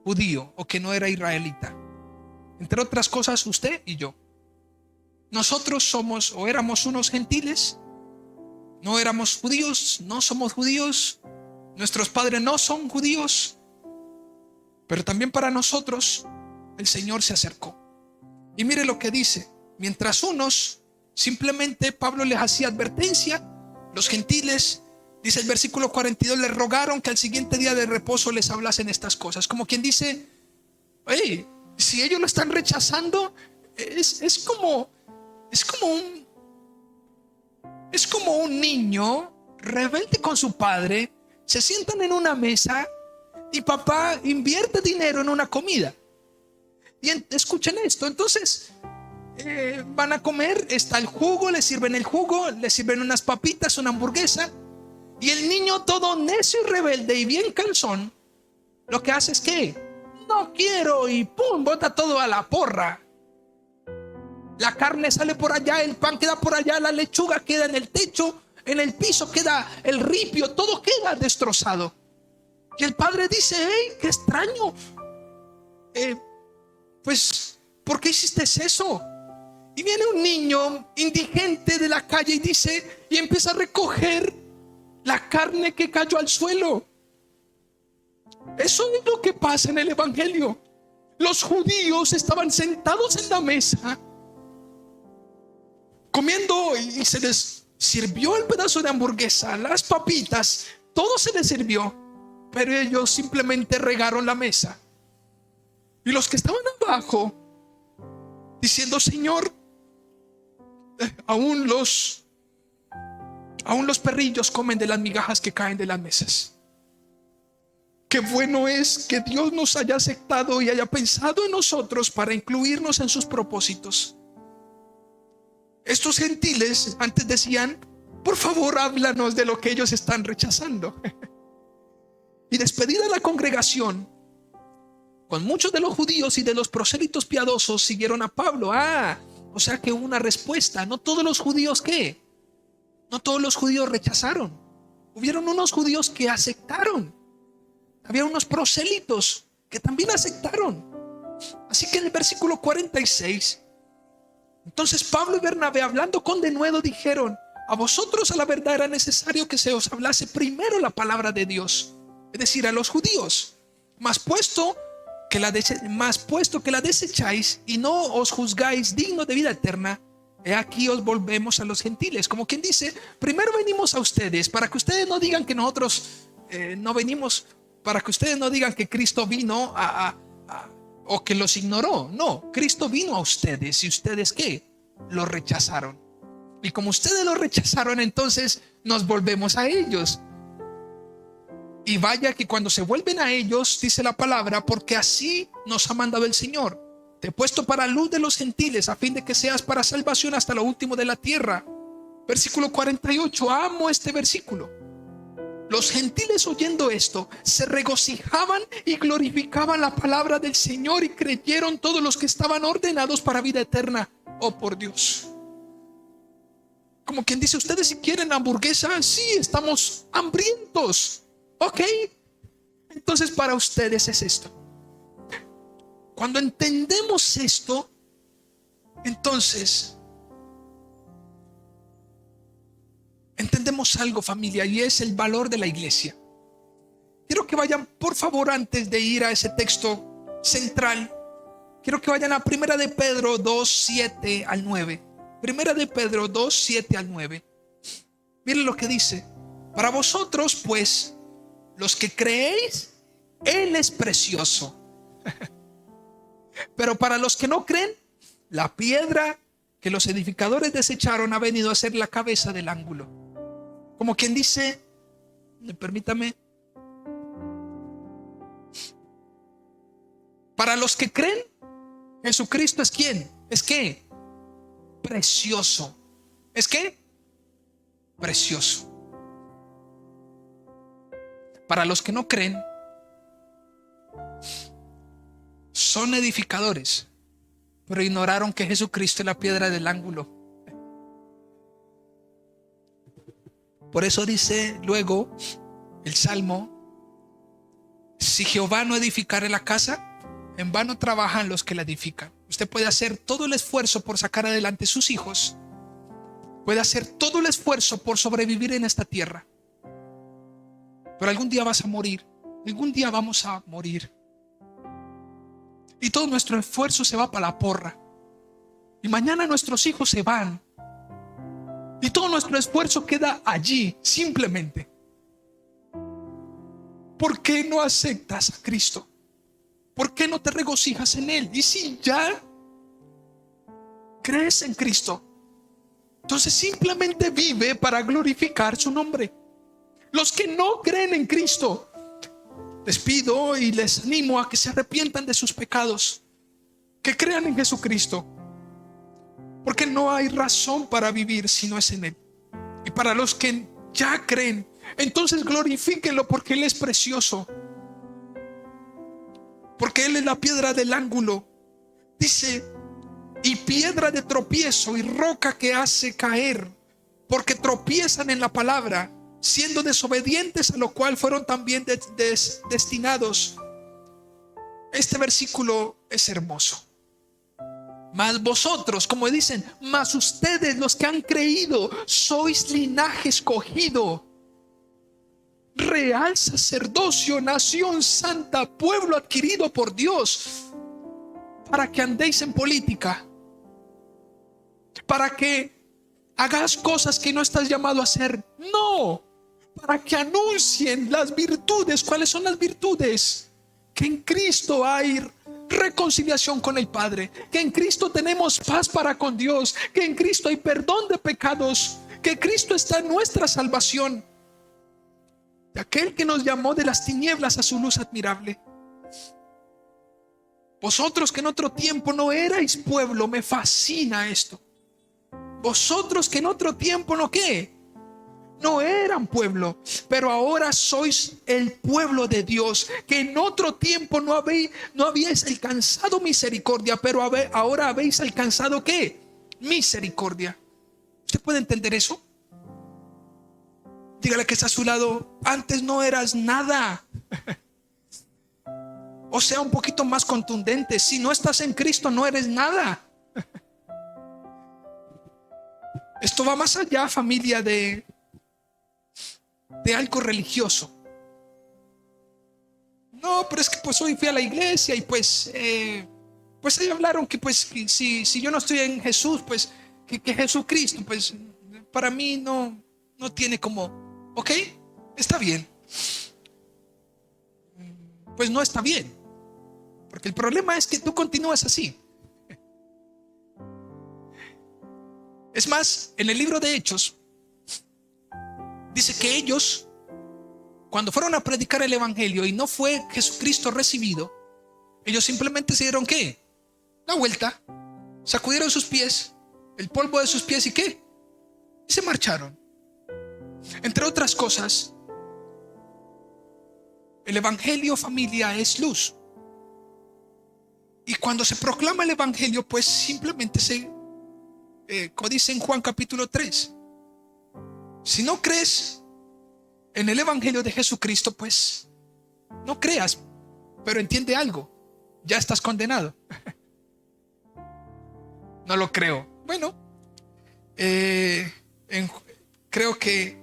A: judío o que no era israelita. Entre otras cosas, usted y yo. Nosotros somos o éramos unos gentiles, no éramos judíos, no somos judíos, nuestros padres no son judíos, pero también para nosotros el Señor se acercó. Y mire lo que dice, mientras unos simplemente Pablo les hacía advertencia, los gentiles, dice el versículo 42, les rogaron que al siguiente día de reposo les hablasen estas cosas. Como quien dice, hey, si ellos lo están rechazando, es como un niño rebelde con su padre. Se sientan en una mesa y papá invierte dinero en una comida. Y escuchen esto, entonces van a comer, está el jugo, les sirven el jugo, les sirven unas papitas, una hamburguesa. Y el niño todo necio y rebelde y bien cansón, lo que hace es que no quiero y pum, bota todo a la porra. La carne sale por allá, el pan queda por allá, la lechuga queda en el techo, en el piso queda el ripio, todo queda destrozado. Y el padre dice, hey, qué extraño. Pues, ¿por qué hiciste eso? Y viene un niño indigente de la calle y dice, y empieza a recoger la carne que cayó al suelo. Eso es lo que pasa en el evangelio. Los judíos estaban sentados en la mesa comiendo y se les sirvió el pedazo de hamburguesa, las papitas, todo se les sirvió, pero ellos simplemente regaron la mesa. Y los que estaban abajo diciendo, Señor, aún los perrillos comen de las migajas que caen de las mesas. Qué bueno es que Dios nos haya aceptado y haya pensado en nosotros para incluirnos en sus propósitos. Estos gentiles antes decían, por favor, háblanos de lo que ellos están rechazando. Y despedida la congregación, con muchos de los judíos y de los prosélitos piadosos siguieron a Pablo. O sea que hubo una respuesta. No todos los judíos, ¿qué? No todos los judíos rechazaron. Hubieron unos judíos que aceptaron. Había unos prosélitos que también aceptaron. Así que en el versículo 46, entonces Pablo y Bernabé, hablando con denuedo, dijeron, a vosotros a la verdad era necesario que se os hablase primero la palabra de Dios, es decir, a los judíos, mas puesto que la desecháis y no os juzgáis dignos de vida eterna, he aquí os volvemos a los gentiles. Como quien dice, primero venimos a ustedes para que ustedes no digan que nosotros no venimos, para que ustedes no digan que Cristo vino o que los ignoró. No, Cristo vino a ustedes y ustedes ¿qué? Lo rechazaron. Y como ustedes lo rechazaron, entonces nos volvemos a ellos. Y vaya que cuando se vuelven a ellos, dice la palabra, porque así nos ha mandado el Señor. Te he puesto para luz de los gentiles, a fin de que seas para salvación hasta lo último de la tierra. Versículo 48, amo este versículo. Los gentiles, oyendo esto, se regocijaban y glorificaban la palabra del Señor, y creyeron todos los que estaban ordenados para vida eterna. Oh, por Dios. Como quien dice, ustedes si quieren hamburguesa, sí, estamos hambrientos. Ok, entonces para ustedes es esto. Cuando entendemos esto, entonces entendemos algo, familia, y es el valor de la iglesia. Quiero que vayan, por favor, antes de ir a ese texto central, quiero que vayan a Primera de Pedro 2, 7 al 9. Primera de Pedro 2, 7 al 9. Miren lo que dice. Para vosotros, pues, los que creéis, Él es precioso. Pero para los que no creen, la piedra que los edificadores desecharon ha venido a ser la cabeza del ángulo. Como quien dice, permítame, para los que creen, Jesucristo es ¿quién? ¿Es qué? Precioso. ¿Es qué? Precioso. Para los que no creen, son edificadores, pero ignoraron que Jesucristo es la piedra del ángulo. Por eso dice luego el Salmo: si Jehová no edificare la casa, en vano trabajan los que la edifican. Usted puede hacer todo el esfuerzo por sacar adelante sus hijos, puede hacer todo el esfuerzo por sobrevivir en esta tierra, pero algún día vas a morir, algún día vamos a morir, y todo nuestro esfuerzo se va para la porra, y mañana nuestros hijos se van, y todo nuestro esfuerzo queda allí simplemente. ¿Por qué no aceptas a Cristo? ¿Por qué no te regocijas en Él? Y si ya crees en Cristo, entonces simplemente vive para glorificar su nombre. Los que no creen en Cristo, les pido y les animo a que se arrepientan de sus pecados, que crean en Jesucristo, porque no hay razón para vivir si no es en Él. Y para los que ya creen, entonces glorifíquenlo, porque Él es precioso, porque Él es la piedra del ángulo. Dice: y piedra de tropiezo y roca que hace caer, porque tropiezan en la palabra, siendo desobedientes, a lo cual fueron también destinados. Este versículo es hermoso. Mas vosotros, como dicen, mas ustedes, los que han creído, sois linaje escogido, real sacerdocio, nación santa, pueblo adquirido por Dios, para que andéis en política, para que hagas cosas que no estás llamado a hacer. No, para que anuncien las virtudes. ¿Cuáles son las virtudes? Que en Cristo hay reconciliación con el Padre, que en Cristo tenemos paz para con Dios, que en Cristo hay perdón de pecados, que Cristo está en nuestra salvación, de aquel que nos llamó de las tinieblas a su luz admirable. Vosotros que en otro tiempo no erais pueblo, me fascina esto. Vosotros que en otro tiempo no ¿qué? No eran pueblo, pero ahora sois el pueblo de Dios, que en otro tiempo no habíais alcanzado misericordia, pero ahora habéis alcanzado ¿qué? Misericordia. ¿Usted puede entender eso? Dígale que está a su lado: antes no eras nada. O sea, un poquito más contundente: si no estás en Cristo, no eres nada. Esto va más allá, familia, de algo religioso. No, pero es que pues hoy fui a la iglesia y pues ahí hablaron que pues que si yo no estoy en Jesús, pues que Jesucristo pues para mí no tiene como, ok, está bien. Pues no está bien, porque el problema es que tú continúas así. Es más, en el libro de Hechos dice que ellos, cuando fueron a predicar el evangelio y no fue Jesucristo recibido, ellos simplemente se dieron ¿qué? La vuelta, sacudieron sus pies, el polvo de sus pies, y ¿qué? Y se marcharon. Entre otras cosas, el evangelio, familia, es luz. Y cuando se proclama el evangelio, pues simplemente como dice en Juan capítulo 3, si no crees en el evangelio de Jesucristo, pues no creas, pero entiende algo: ya estás condenado. No lo creo. Bueno, creo que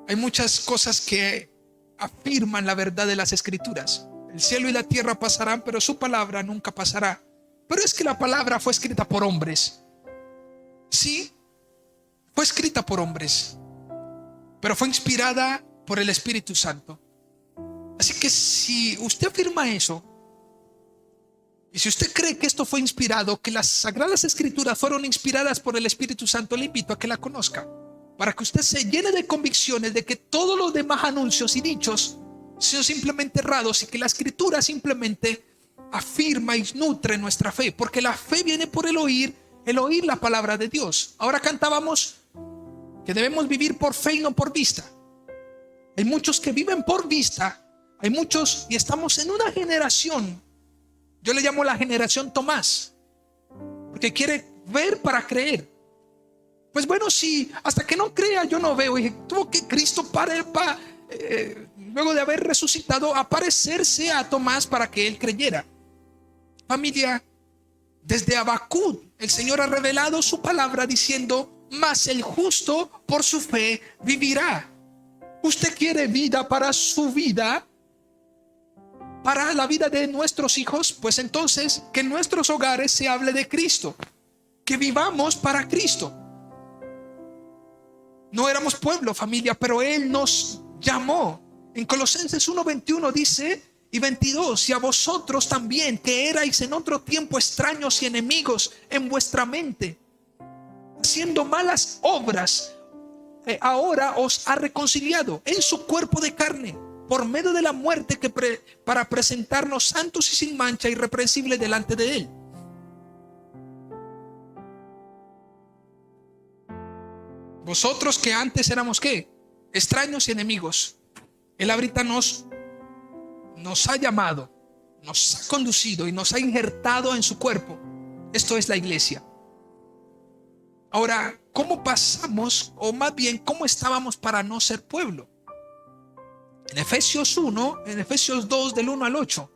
A: hay muchas cosas que afirman la verdad de las Escrituras. El cielo y la tierra pasarán, pero su palabra nunca pasará. Pero es que la palabra fue escrita por hombres. Sí, fue escrita por hombres, pero fue inspirada por el Espíritu Santo. Así que si usted afirma eso, Y si usted cree que esto fue inspirado, que las Sagradas Escrituras fueron inspiradas por el Espíritu Santo, le invito a que la conozca, para que usted se llene de convicciones de que todos los demás anuncios y dichos son simplemente errados y que la Escritura simplemente afirma y nutre nuestra fe, porque la fe viene por el oír la palabra de Dios. Ahora cantábamos que debemos vivir por fe y no por vista. Hay muchos que viven por vista, hay muchos, y estamos en una generación, yo le llamo la generación Tomás, porque quiere ver para creer. Pues bueno, si hasta que no crea yo no veo. Y tuvo que Cristo luego de haber resucitado, aparecerse a Tomás para que él creyera. Familia, desde Habacuc el Señor ha revelado su palabra diciendo: mas el justo por su fe vivirá. ¿Usted quiere vida para su vida? Para la vida de nuestros hijos, pues entonces que en nuestros hogares se hable de Cristo, que vivamos para Cristo. No éramos pueblo, familia, pero Él nos llamó. En Colosenses 1:21 dice y 22: y a vosotros también, que erais en otro tiempo extraños y enemigos en vuestra mente, haciendo malas obras, ahora os ha reconciliado en su cuerpo de carne, por medio de la muerte, para presentarnos santos y sin mancha, irreprensibles delante de Él. Vosotros que antes éramos ¿qué? Extraños y enemigos. Él ahorita nos ha llamado, nos ha conducido y nos ha injertado en su cuerpo. Esto es la iglesia. Ahora, ¿cómo pasamos, o más bien, cómo estábamos para no ser pueblo? En Efesios 2, del 1 al 8.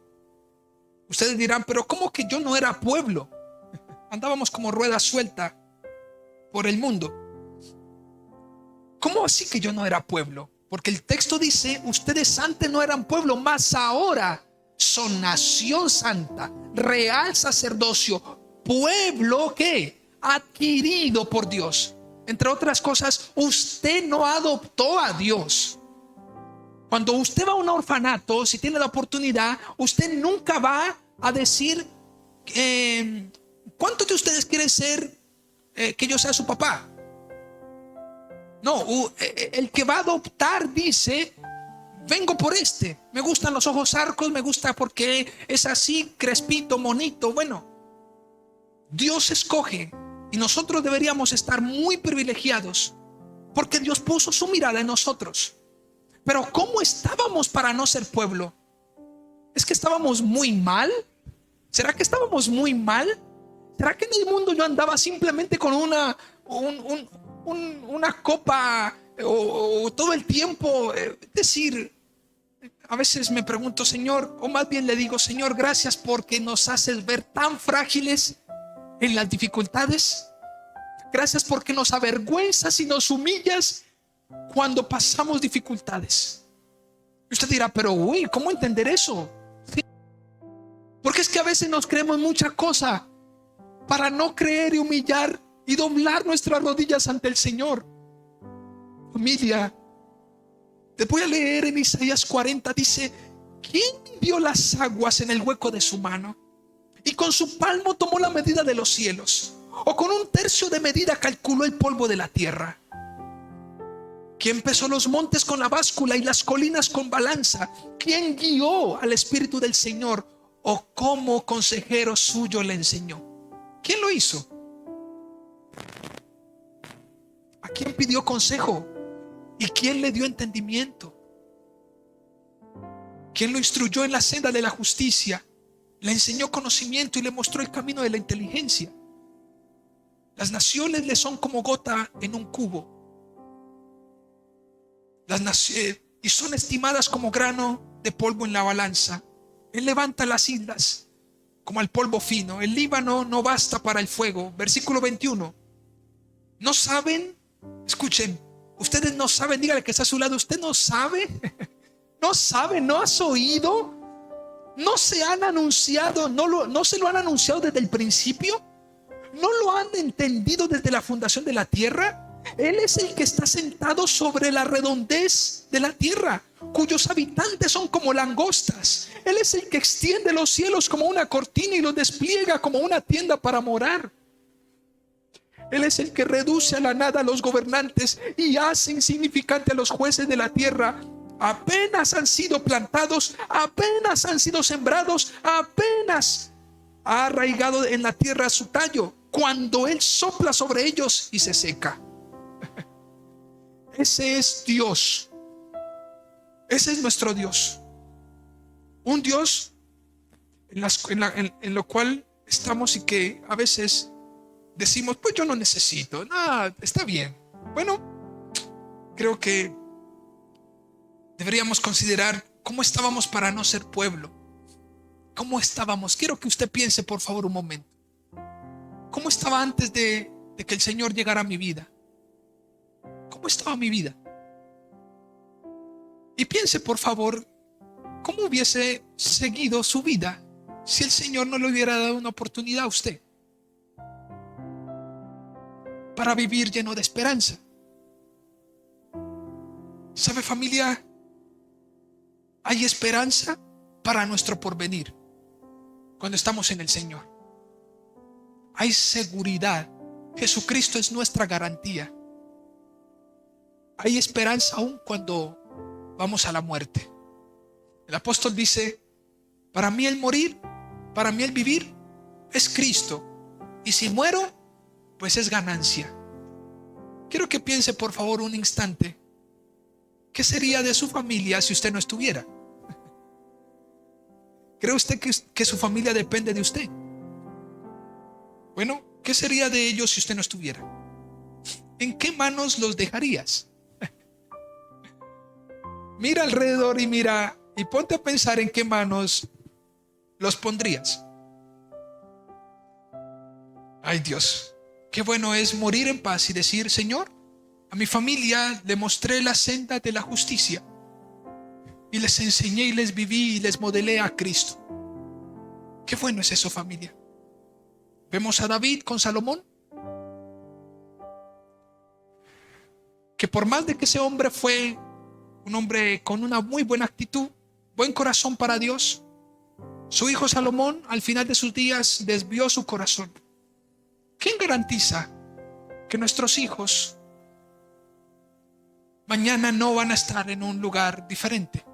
A: Ustedes dirán, pero ¿cómo que yo no era pueblo? Andábamos como rueda suelta por el mundo. ¿Cómo así que yo no era pueblo? Porque el texto dice: ustedes antes no eran pueblo, mas ahora son nación santa, real sacerdocio, pueblo que adquirido por Dios. Entre otras cosas, usted no adoptó a Dios. Cuando usted va a un orfanato, si tiene la oportunidad, usted nunca va a decir: ¿cuántos de ustedes quieren ser que yo sea su papá? No, el que va a adoptar dice: vengo por este, me gustan los ojos arcos, me gusta porque es así, crespito, monito. Bueno, Dios escoge, y nosotros deberíamos estar muy privilegiados porque Dios puso su mirada en nosotros. Pero ¿cómo estábamos para no ser pueblo? ¿Es que estábamos muy mal? ¿Será que estábamos muy mal? ¿Será que en el mundo yo andaba simplemente con una copa o todo el tiempo? Decir, a veces me pregunto, Señor, o más bien le digo: Señor, gracias porque nos haces ver tan frágiles en las dificultades. Gracias porque nos avergüenzas y nos humillas cuando pasamos dificultades. Y usted dirá, pero ¿cómo entender eso? ¿Sí? Porque es que a veces nos creemos mucha cosa para no creer y humillar y doblar nuestras rodillas ante el Señor. Familia, te voy a leer en Isaías 40, dice: ¿quién midió las aguas en el hueco de su mano? Y con su palmo tomó la medida de los cielos, o con un tercio de medida calculó el polvo de la tierra. ¿Quién pesó los montes con la báscula y las colinas con balanza? ¿Quién guió al Espíritu del Señor, o cómo consejero suyo le enseñó? ¿Quién lo hizo? ¿A quién pidió consejo? ¿Y quién le dio entendimiento? ¿Quién lo instruyó en la senda de la justicia? Le enseñó conocimiento y le mostró el camino de la inteligencia. Las naciones le son como gota en un cubo, y son estimadas como grano de polvo en la balanza. Él levanta las islas como al polvo fino. El Líbano no basta para el fuego. Versículo 21. ¿No saben? Escuchen, ustedes no saben. Dígale que está a su lado: usted no sabe. No sabe, no has oído, no se han anunciado, no se lo han anunciado desde el principio, no lo han entendido desde la fundación de la tierra. Él es el que está sentado sobre la redondez de la tierra, cuyos habitantes son como langostas. Él es el que extiende los cielos como una cortina y los despliega como una tienda para morar. Él es el que reduce a la nada a los gobernantes y hace insignificante a los jueces de la tierra. Apenas han sido plantados, apenas han sido sembrados, apenas ha arraigado en la tierra su tallo, cuando Él sopla sobre ellos y se seca. Ese es Dios. Ese es nuestro Dios. Un Dios en lo cual estamos y que a veces decimos, pues yo no necesito, nada, está bien. Bueno, creo que deberíamos considerar cómo estábamos para no ser pueblo. ¿Cómo estábamos? Quiero que usted piense, por favor, un momento. ¿Cómo estaba antes de que el Señor llegara a mi vida? ¿Cómo estaba mi vida? Y piense, por favor, cómo hubiese seguido su vida si el Señor no le hubiera dado una oportunidad a usted para vivir lleno de esperanza. ¿Sabe, familia? Hay esperanza para nuestro porvenir cuando estamos en el Señor. Hay seguridad. Jesucristo es nuestra garantía. Hay esperanza aún cuando vamos a la muerte. El apóstol dice, para mí el morir, para mí el vivir es Cristo, y si muero, pues es ganancia. Quiero que piense, por favor, un instante, ¿qué sería de su familia si usted no estuviera? ¿Cree usted que su familia depende de usted? Bueno, ¿qué sería de ellos si usted no estuviera? ¿En qué manos los dejarías? Mira alrededor y ponte a pensar en qué manos los pondrías. Ay, Dios, qué bueno es morir en paz y decir, Señor, a mi familia le mostré la senda de la justicia y les enseñé y les viví y les modelé a Cristo. Qué bueno es eso, familia. Vemos a David con Salomón, que por más de que ese hombre fue un hombre con una muy buena actitud, buen corazón para Dios, su hijo Salomón al final de sus días desvió su corazón. ¿Quién garantiza que nuestros hijos mañana no van a estar en un lugar diferente?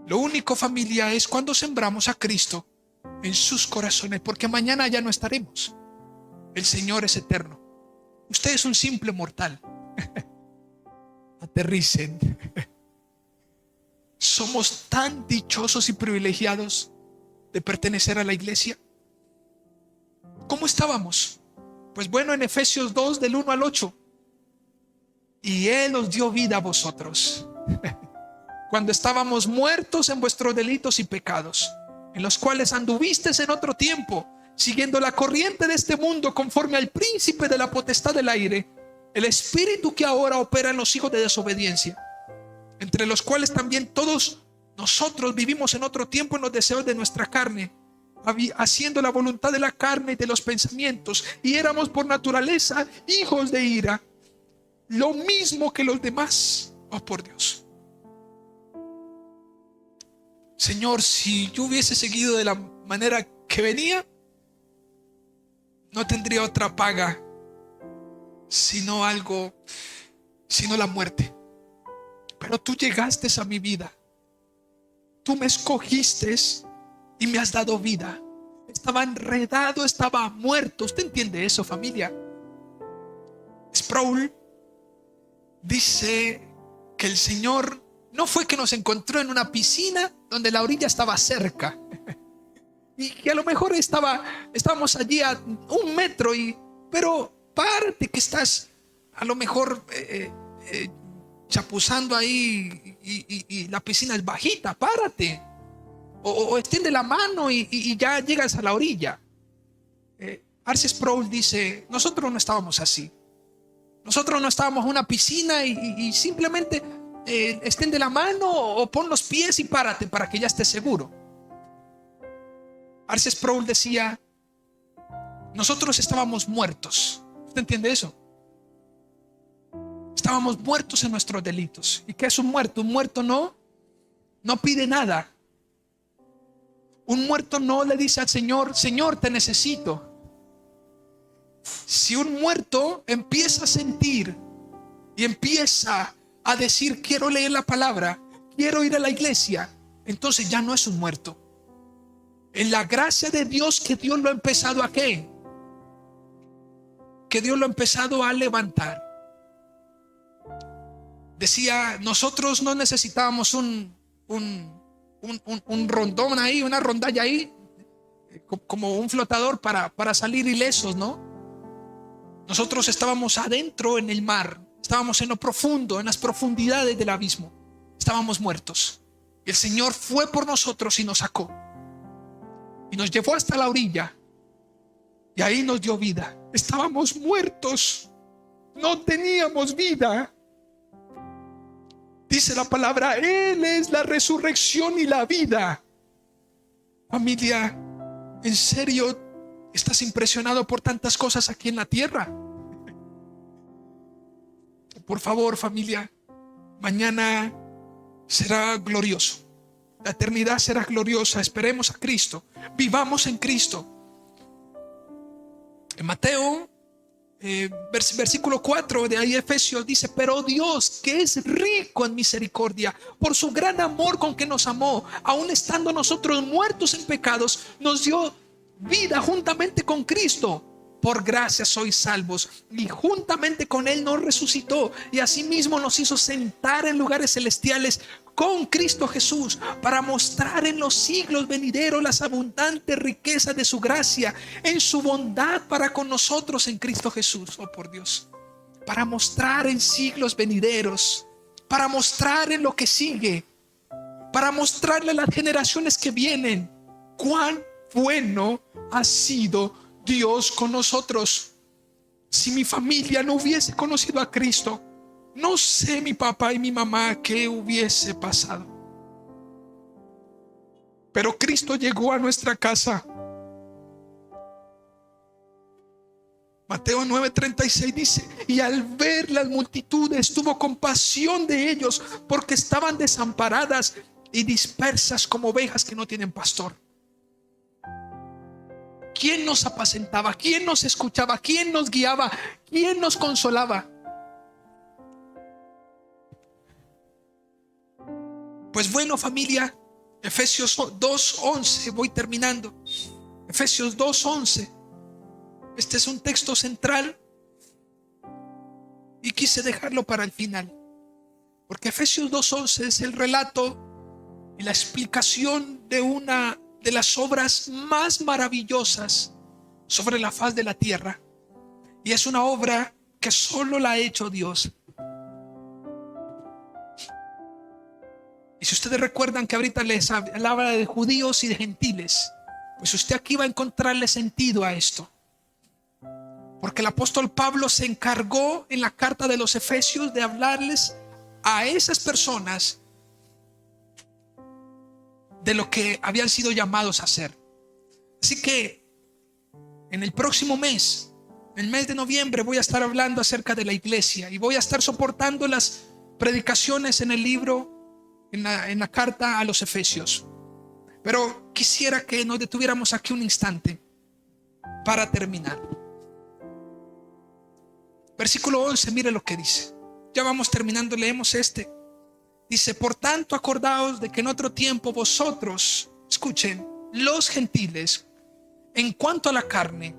A: Lo único, familia, es cuando sembramos a Cristo en sus corazones, porque mañana ya no estaremos. El Señor es eterno. Usted es un simple mortal. Aterricen. Somos tan dichosos y privilegiados de pertenecer a la iglesia. ¿Cómo estábamos? Pues bueno, en Efesios 2 del 1 al 8. Y Él os dio vida a vosotros cuando estábamos muertos en vuestros delitos y pecados, en los cuales anduvisteis en otro tiempo, siguiendo la corriente de este mundo, conforme al príncipe de la potestad del aire, el espíritu que ahora opera en los hijos de desobediencia, entre los cuales también todos nosotros vivimos en otro tiempo en los deseos de nuestra carne, haciendo la voluntad de la carne y de los pensamientos, y éramos por naturaleza hijos de ira, lo mismo que los demás. Oh, por Dios. Señor, si yo hubiese seguido de la manera que venía, no tendría otra paga sino la muerte. Pero tú llegaste a mi vida, tú me escogiste y me has dado vida. Estaba enredado, estaba muerto. ¿Usted entiende eso, familia? Sproul dice que el Señor no fue que nos encontró en una piscina donde la orilla estaba cerca y que a lo mejor estábamos allí a 1 metro, pero párate que estás a lo mejor chapuzando ahí y la piscina es bajita, párate o extiende la mano y ya llegas a la orilla. R.C. Sproul dice, nosotros no estábamos así. Nosotros no estábamos en una piscina y simplemente extiende la mano o pon los pies y párate para que ya estés seguro. R.C. Sproul decía, Nosotros estábamos muertos. ¿Usted entiende eso? Estábamos muertos en nuestros delitos. ¿Y qué es un muerto? Un muerto no pide nada. Un muerto no le dice al Señor: Señor, te necesito. Si un muerto empieza a sentir y empieza a decir: quiero leer la palabra, quiero ir a la iglesia, entonces ya no es un muerto. En la gracia de Dios, que Dios lo ha empezado a ¿qué? Que Dios lo ha empezado a levantar. Decía, nosotros no necesitábamos un rondón ahí, una rondalla ahí, como un flotador para salir ilesos, ¿no? Nosotros estábamos adentro en el mar, estábamos en lo profundo, en las profundidades del abismo, estábamos muertos. Y el Señor fue por nosotros y nos sacó y nos llevó hasta la orilla, y ahí nos dio vida. Estábamos muertos, no teníamos vida. Dice la palabra: Él es la resurrección y la vida. Familia, ¿en serio estás impresionado por tantas cosas aquí en la tierra? Por favor, familia, mañana será glorioso. La eternidad será gloriosa. Esperemos a Cristo. Vivamos en Cristo. En Mateo, versículo 4 de ahí, Efesios, dice: pero Dios, que es rico en misericordia, por su gran amor con que nos amó, aun estando nosotros muertos en pecados, nos dio vida juntamente con Cristo. Por gracia sois salvos, y juntamente con Él nos resucitó, y asimismo nos hizo sentar en lugares celestiales con Cristo Jesús, para mostrar en los siglos venideros las abundantes riquezas de su gracia en su bondad para con nosotros en Cristo Jesús. Oh, por Dios, para mostrar en siglos venideros, para mostrar en lo que sigue, para mostrarle a las generaciones que vienen cuán bueno ha sido Dios con nosotros. Si mi familia no hubiese conocido a Cristo, no sé mi papá y mi mamá qué hubiese pasado. Pero Cristo llegó a nuestra casa. Mateo 9:36 dice: y al ver las multitudes tuvo compasión de ellos, porque estaban desamparadas y dispersas como ovejas que no tienen pastor. ¿Quién nos apacentaba? ¿Quién nos escuchaba? ¿Quién nos guiaba? ¿Quién nos consolaba? Pues bueno, familia, Efesios 2:11, voy terminando. Efesios 2:11. Este es un texto central y quise dejarlo para el final, porque Efesios 2:11 es el relato y la explicación de una de las obras más maravillosas sobre la faz de la tierra, y es una obra que solo la ha hecho Dios. Y si ustedes recuerdan que ahorita les hablaba de judíos y de gentiles, pues usted aquí va a encontrarle sentido a esto, porque el apóstol Pablo se encargó en la carta de los Efesios de hablarles a esas personas de lo que habían sido llamados a hacer. Así que en el próximo mes, el mes de noviembre, voy a estar hablando acerca de la iglesia y voy a estar soportando las predicaciones en el libro, en la carta a los Efesios. Pero quisiera que nos detuviéramos aquí un instante para terminar. Versículo 11, mire lo que dice. Ya vamos terminando, leemos este. Dice: por tanto, acordaos de que en otro tiempo vosotros, escuchen, los gentiles, en cuanto a la carne,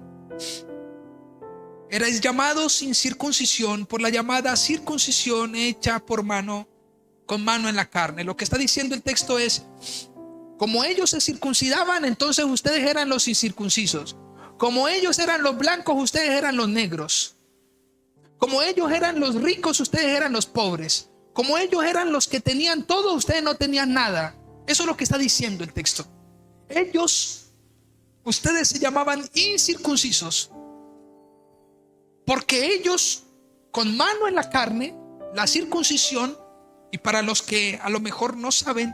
A: erais llamados sin circuncisión por la llamada circuncisión hecha por mano, con mano en la carne. Lo que está diciendo el texto es: como ellos se circuncidaban, entonces ustedes eran los incircuncisos. Como ellos eran los blancos, ustedes eran los negros. Como ellos eran los ricos, ustedes eran los pobres. Como ellos eran los que tenían todo, ustedes no tenían nada. Eso es lo que está diciendo el texto. Ustedes se llamaban incircuncisos, porque ellos, con mano en la carne, la circuncisión, y para los que a lo mejor no saben,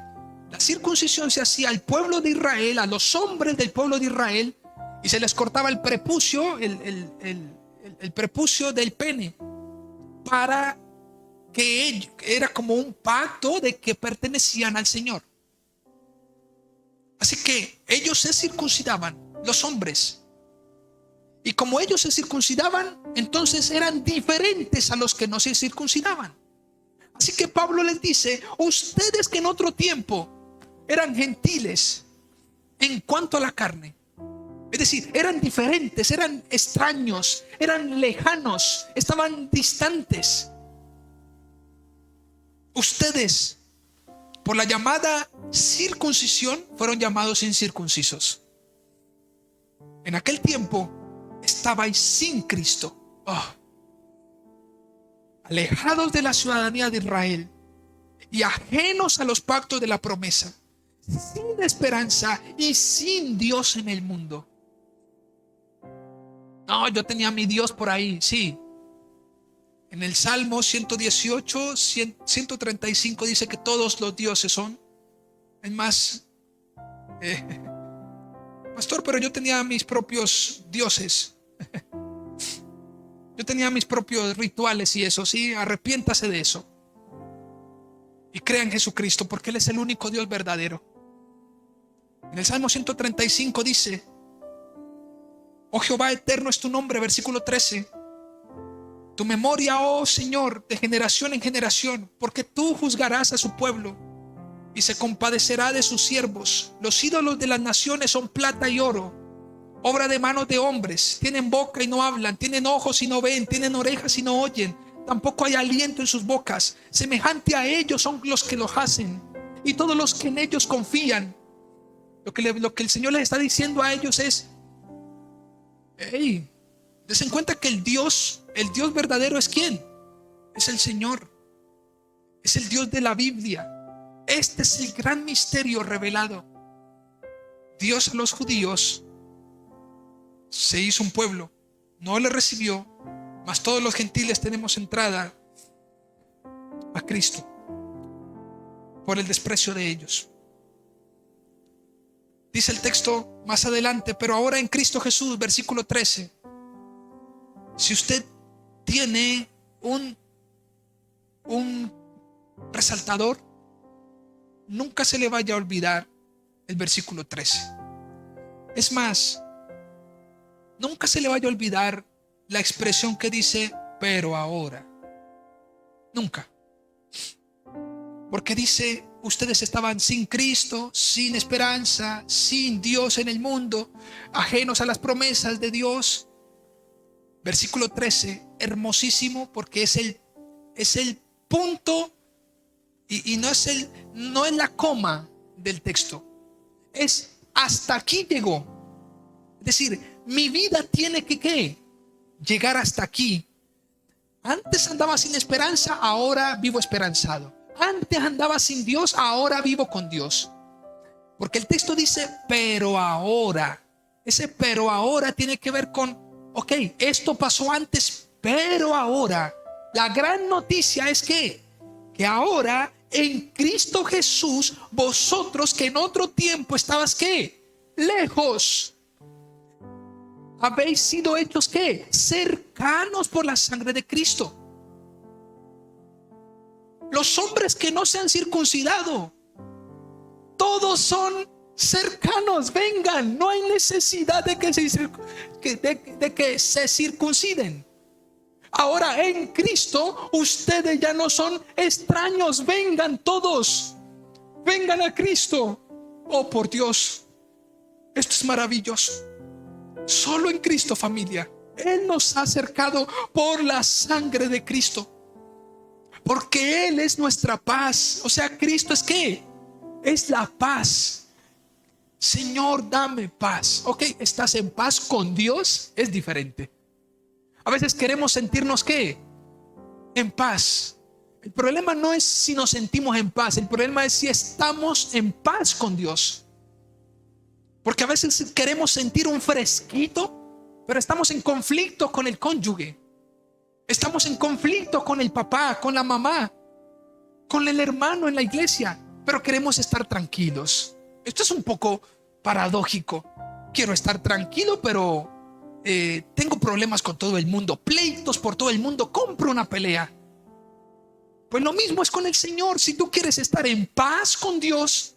A: la circuncisión se hacía al pueblo de Israel, a los hombres del pueblo de Israel, y se les cortaba el prepucio, el prepucio del pene, para que era como un pacto de que pertenecían al Señor. Así que ellos se circuncidaban, los hombres. Y como ellos se circuncidaban, entonces eran diferentes a los que no se circuncidaban. Así que Pablo les dice: ustedes que en otro tiempo eran gentiles en cuanto a la carne, es decir, eran diferentes, eran extraños, eran lejanos, estaban distantes. Ustedes, por la llamada circuncisión, fueron llamados incircuncisos. En aquel tiempo estabais sin Cristo, alejados de la ciudadanía de Israel y ajenos a los pactos de la promesa, sin esperanza y sin Dios en el mundo. No, yo tenía a mi Dios por ahí, sí. En el Salmo 118, 135 dice que todos los dioses son. Es más, pastor, pero yo tenía mis propios dioses. Yo tenía mis propios rituales y eso, sí, arrepiéntase de eso. Y crea en Jesucristo, porque Él es el único Dios verdadero. En el Salmo 135 dice: oh Jehová, eterno es tu nombre, versículo 13. Tu memoria, oh Señor, de generación en generación, porque tú juzgarás a su pueblo y se compadecerá de sus siervos. Los ídolos de las naciones son plata y oro, obra de manos de hombres. Tienen boca y no hablan, tienen ojos y no ven, tienen orejas y no oyen, tampoco hay aliento en sus bocas. Semejante a ellos son los que los hacen y todos los que en ellos confían. Lo que el Señor les está diciendo a ellos es: hey, des en cuenta que el Dios verdadero es ¿quién? Es el Señor. Es el Dios de la Biblia. Este es el gran misterio revelado. Dios a los judíos se hizo un pueblo, no le recibió, mas todos los gentiles tenemos entrada a Cristo por el desprecio de ellos. Dice el texto más adelante: pero ahora en Cristo Jesús, versículo 13. Si usted tiene un resaltador, nunca se le vaya a olvidar el versículo 13. Es más, nunca se le vaya a olvidar la expresión que dice: pero ahora. Nunca. Porque dice: ustedes estaban sin Cristo, sin esperanza, sin Dios en el mundo, ajenos a las promesas de Dios. Versículo 13, hermosísimo, porque es el punto y no es la coma del texto. Es hasta aquí llegó. Es decir, mi vida tiene que ¿qué? Llegar hasta aquí. Antes andaba sin esperanza, ahora vivo esperanzado. Antes andaba sin Dios, ahora vivo con Dios. Porque el texto dice: pero ahora. Ese pero ahora tiene que ver con: ok, esto pasó antes, pero ahora. La gran noticia es que ahora en Cristo Jesús, vosotros que en otro tiempo estabas ¿qué? Lejos, habéis sido hechos ¿qué? Cercanos por la sangre de Cristo. Los hombres que no se han circuncidado, todos son cercanos. Vengan, no hay necesidad de que se circunciden. Ahora en Cristo ustedes ya no son extraños. Vengan todos, vengan a Cristo. Oh, por Dios, esto es maravilloso. Solo en Cristo, familia, Él nos ha acercado por la sangre de Cristo, porque Él es nuestra paz. O sea, Cristo es ¿qué? Es la paz. Señor, dame paz. Ok, ¿estás en paz con Dios? Es diferente. A veces queremos sentirnos ¿qué? En paz. El problema no es si nos sentimos en paz, el problema es si estamos en paz con Dios. Porque a veces queremos sentir un fresquito, pero estamos en conflicto con el cónyuge. Estamos en conflicto con el papá, con la mamá, con el hermano en la iglesia, pero queremos estar tranquilos. Esto es un poco paradójico. quiero estar tranquilo, pero tengo problemas con todo el mundo, pleitos por todo el mundo, compro una pelea. Pues lo mismo es con el Señor. Si tú quieres estar en paz con Dios,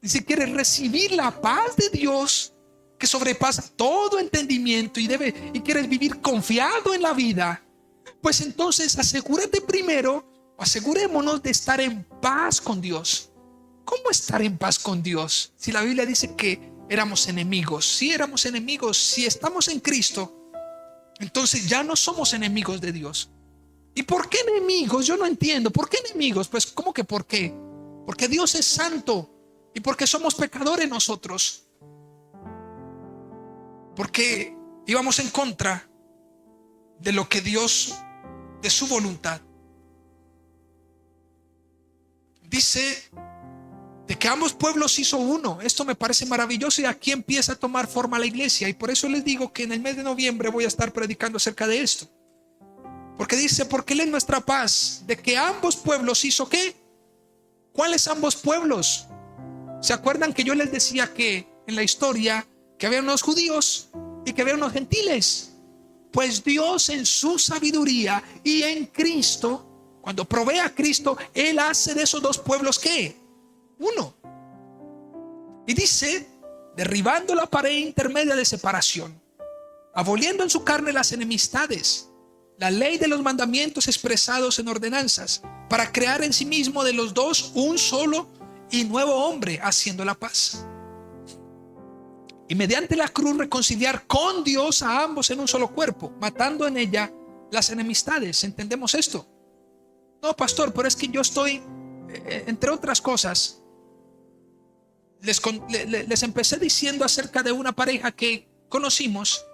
A: si quieres recibir la paz de Dios que sobrepasa todo entendimiento y quieres vivir confiado en la vida, pues entonces asegúrate primero, asegurémonos de estar en paz con Dios. ¿Cómo estar en paz con Dios? Si la Biblia dice que éramos enemigos, si éramos enemigos, si estamos en Cristo, entonces ya no somos enemigos de Dios. ¿Y por qué enemigos? Yo no entiendo. ¿Por qué enemigos? Pues ¿cómo que por qué? Porque Dios es santo y porque somos pecadores nosotros. Porque íbamos en contra de lo que Dios, de su voluntad. Dice de que ambos pueblos hizo uno. Esto me parece maravilloso y aquí empieza a tomar forma la iglesia. Y por eso les digo que en el mes de noviembre voy a estar predicando acerca de esto. Porque dice, porque Él es nuestra paz, de que ambos pueblos hizo ¿qué? ¿Cuáles ambos pueblos? ¿Se acuerdan que yo les decía que en la historia que había unos judíos y que había unos gentiles? Pues Dios en su sabiduría y en Cristo, cuando provee a Cristo, Él hace de esos dos pueblos ¿qué? Uno. Y dice, derribando la pared intermedia de separación, aboliendo en su carne las enemistades, la ley de los mandamientos expresados en ordenanzas, para crear en sí mismo de los dos un solo y nuevo hombre, haciendo la paz. Y mediante la cruz reconciliar con Dios a ambos en un solo cuerpo, matando en ella las enemistades. ¿Entendemos esto? No, pastor, pero es que yo estoy, entre otras cosas, les empecé diciendo acerca de una pareja que conocimos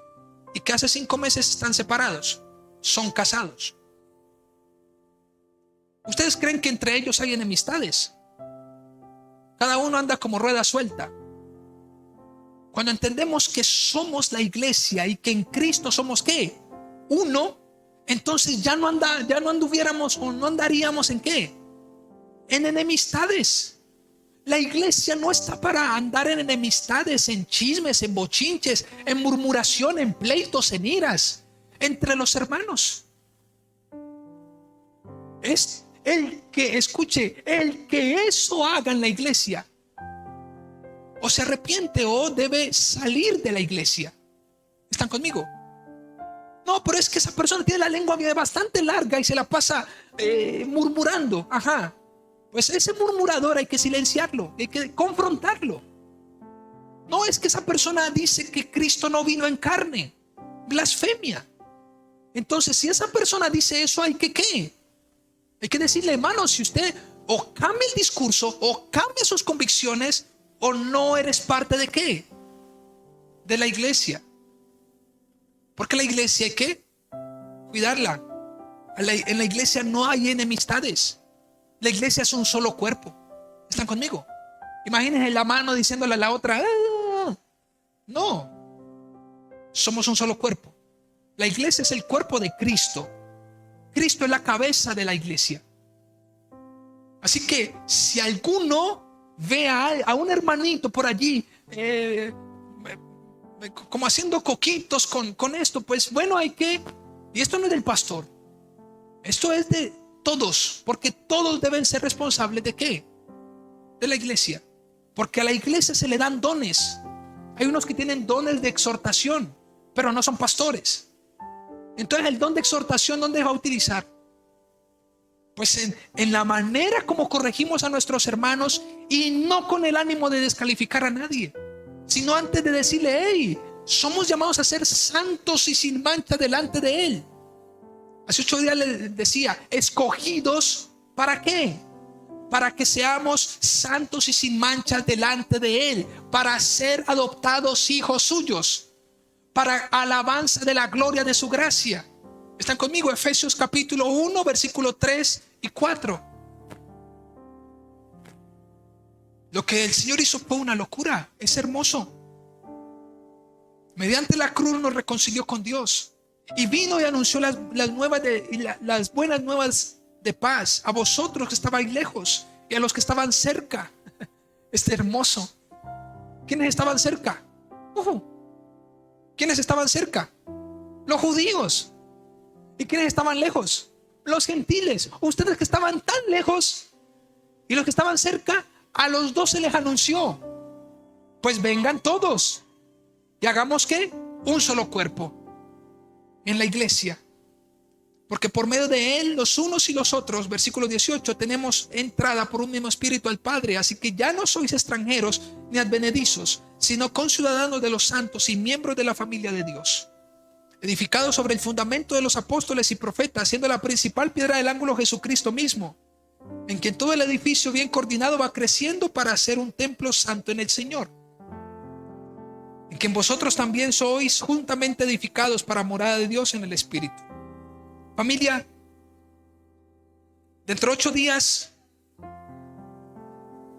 A: y que hace 5 meses están separados. Son casados. ¿Ustedes creen que entre ellos hay enemistades? Cada uno anda como rueda suelta. Cuando entendemos que somos la iglesia y que en Cristo somos ¿qué? Uno, entonces ya no anduviéramos o no andaríamos en ¿qué? En enemistades. La iglesia no está para andar en enemistades, en chismes, en bochinches, en murmuración, en pleitos, en iras entre los hermanos. Es el que, escuche, el que eso haga en la iglesia, o se arrepiente o debe salir de la iglesia. ¿Están conmigo? No, pero es que esa persona tiene la lengua bastante larga y se la pasa murmurando. Ajá. Pues ese murmurador hay que silenciarlo, hay que confrontarlo. No, es que esa persona dice que Cristo no vino en carne. Blasfemia. Entonces, si esa persona dice eso, hay que ¿qué? Hay que decirle, hermano, si usted o cambia el discurso o cambia sus convicciones, o no eres parte de ¿qué? De la iglesia. Porque la iglesia hay que cuidarla. En la iglesia no hay enemistades. La iglesia es un solo cuerpo. ¿Están conmigo? Imagínense la mano diciéndole a la otra, ¡ah! No. Somos un solo cuerpo. La iglesia es el cuerpo de Cristo. Cristo es la cabeza de la iglesia. Así que si alguno ve a un hermanito por allí como haciendo coquitos con esto, pues bueno, hay que, y esto no es del pastor, esto es de todos, porque todos deben ser responsables de ¿qué? De la iglesia. Porque a la iglesia se le dan dones. Hay unos que tienen dones de exhortación, pero no son pastores. Entonces el don de exhortación, ¿dónde va a utilizar? Pues en la manera como corregimos a nuestros hermanos, y no con el ánimo de descalificar a nadie, sino antes de decirle, hey, somos llamados a ser santos y sin mancha delante de Él. Hace 8 días les decía, escogidos, ¿para qué? Para que seamos santos y sin mancha delante de Él, para ser adoptados hijos suyos, para alabanza de la gloria de su gracia. ¿Están conmigo? Efesios capítulo 1, versículo 3 y 4. Lo que el Señor hizo fue una locura. Es hermoso. Mediante la cruz nos reconcilió con Dios. Y vino y anunció las buenas nuevas de paz a vosotros que estabais lejos y a los que estaban cerca. Es hermoso. ¿Quiénes estaban cerca? Ojo. ¿Quiénes estaban cerca? Los judíos. ¿Y quiénes estaban lejos? Los gentiles. Ustedes que estaban tan lejos y los que estaban cerca, a los dos se les anunció: pues vengan todos y hagamos ¿qué? Un solo cuerpo en la iglesia. Porque por medio de él, los unos y los otros, versículo 18, tenemos entrada por un mismo espíritu al Padre. Así que ya no sois extranjeros ni advenedizos, sino conciudadanos de los santos y miembros de la familia de Dios, edificados sobre el fundamento de los apóstoles y profetas, siendo la principal piedra del ángulo Jesucristo mismo, en quien todo el edificio bien coordinado va creciendo para ser un templo santo en el Señor, en quien vosotros también sois juntamente edificados para morada de Dios en el Espíritu. Familia, dentro de 8 días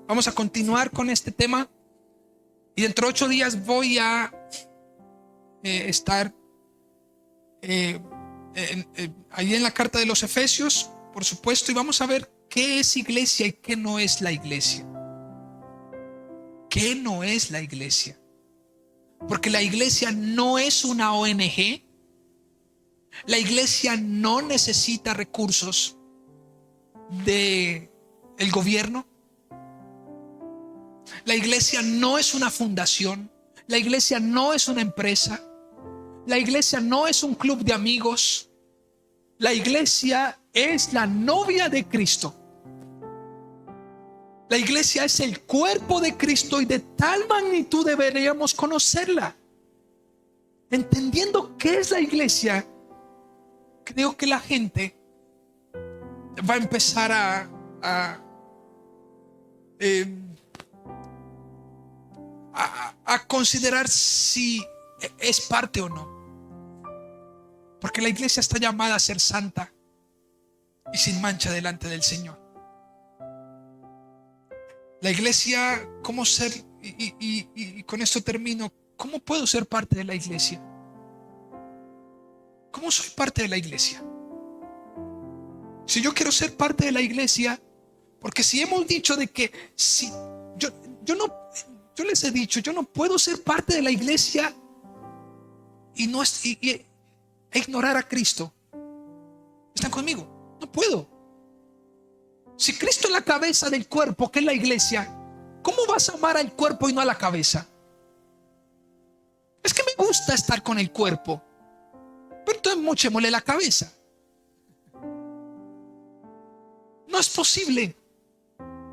A: vamos a continuar con este tema, y dentro de 8 días voy a estar ahí en la carta de los Efesios, por supuesto, y vamos a ver qué es iglesia y qué no es la iglesia. ¿Qué no es la iglesia? Porque la iglesia no es una ONG. La iglesia no necesita recursos del gobierno. La iglesia no es una fundación. La iglesia no es una empresa. La iglesia no es un club de amigos. La iglesia es la novia de Cristo. La iglesia es el cuerpo de Cristo, y de tal magnitud deberíamos conocerla. Entendiendo qué es la iglesia, creo que la gente va a empezar a considerar si es parte o no. Porque la iglesia está llamada a ser santa y sin mancha delante del Señor. La iglesia, ¿cómo ser? Y con esto termino. ¿Cómo puedo ser parte de la iglesia? ¿Cómo soy parte de la iglesia? Si yo quiero ser parte de la iglesia, porque si hemos dicho de que si yo les he dicho, yo no puedo ser parte de la iglesia e ignorar a Cristo. ¿Están conmigo? No puedo. Si Cristo es la cabeza del cuerpo, que es la iglesia, ¿cómo vas a amar al cuerpo y no a la cabeza? Es que me gusta estar con el cuerpo, pero entonces mochémosle la cabeza. No es posible,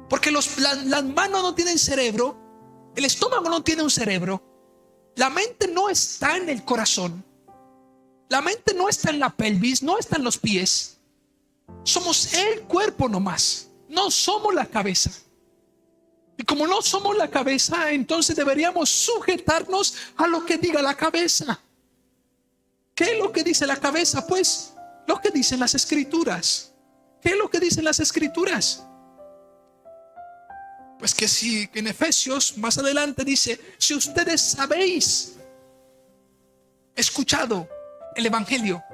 A: porque las manos no tienen cerebro, el estómago no tiene un cerebro, la mente no está en el corazón, la mente no está en la pelvis, no está en los pies. Somos el cuerpo nomás, no somos la cabeza. Y como no somos la cabeza, entonces deberíamos sujetarnos a lo que diga la cabeza. ¿Qué es lo que dice la cabeza? Pues lo que dicen las escrituras. ¿Qué es lo que dicen las escrituras? Pues que si en Efesios más adelante dice: si ustedes habéis escuchado el evangelio,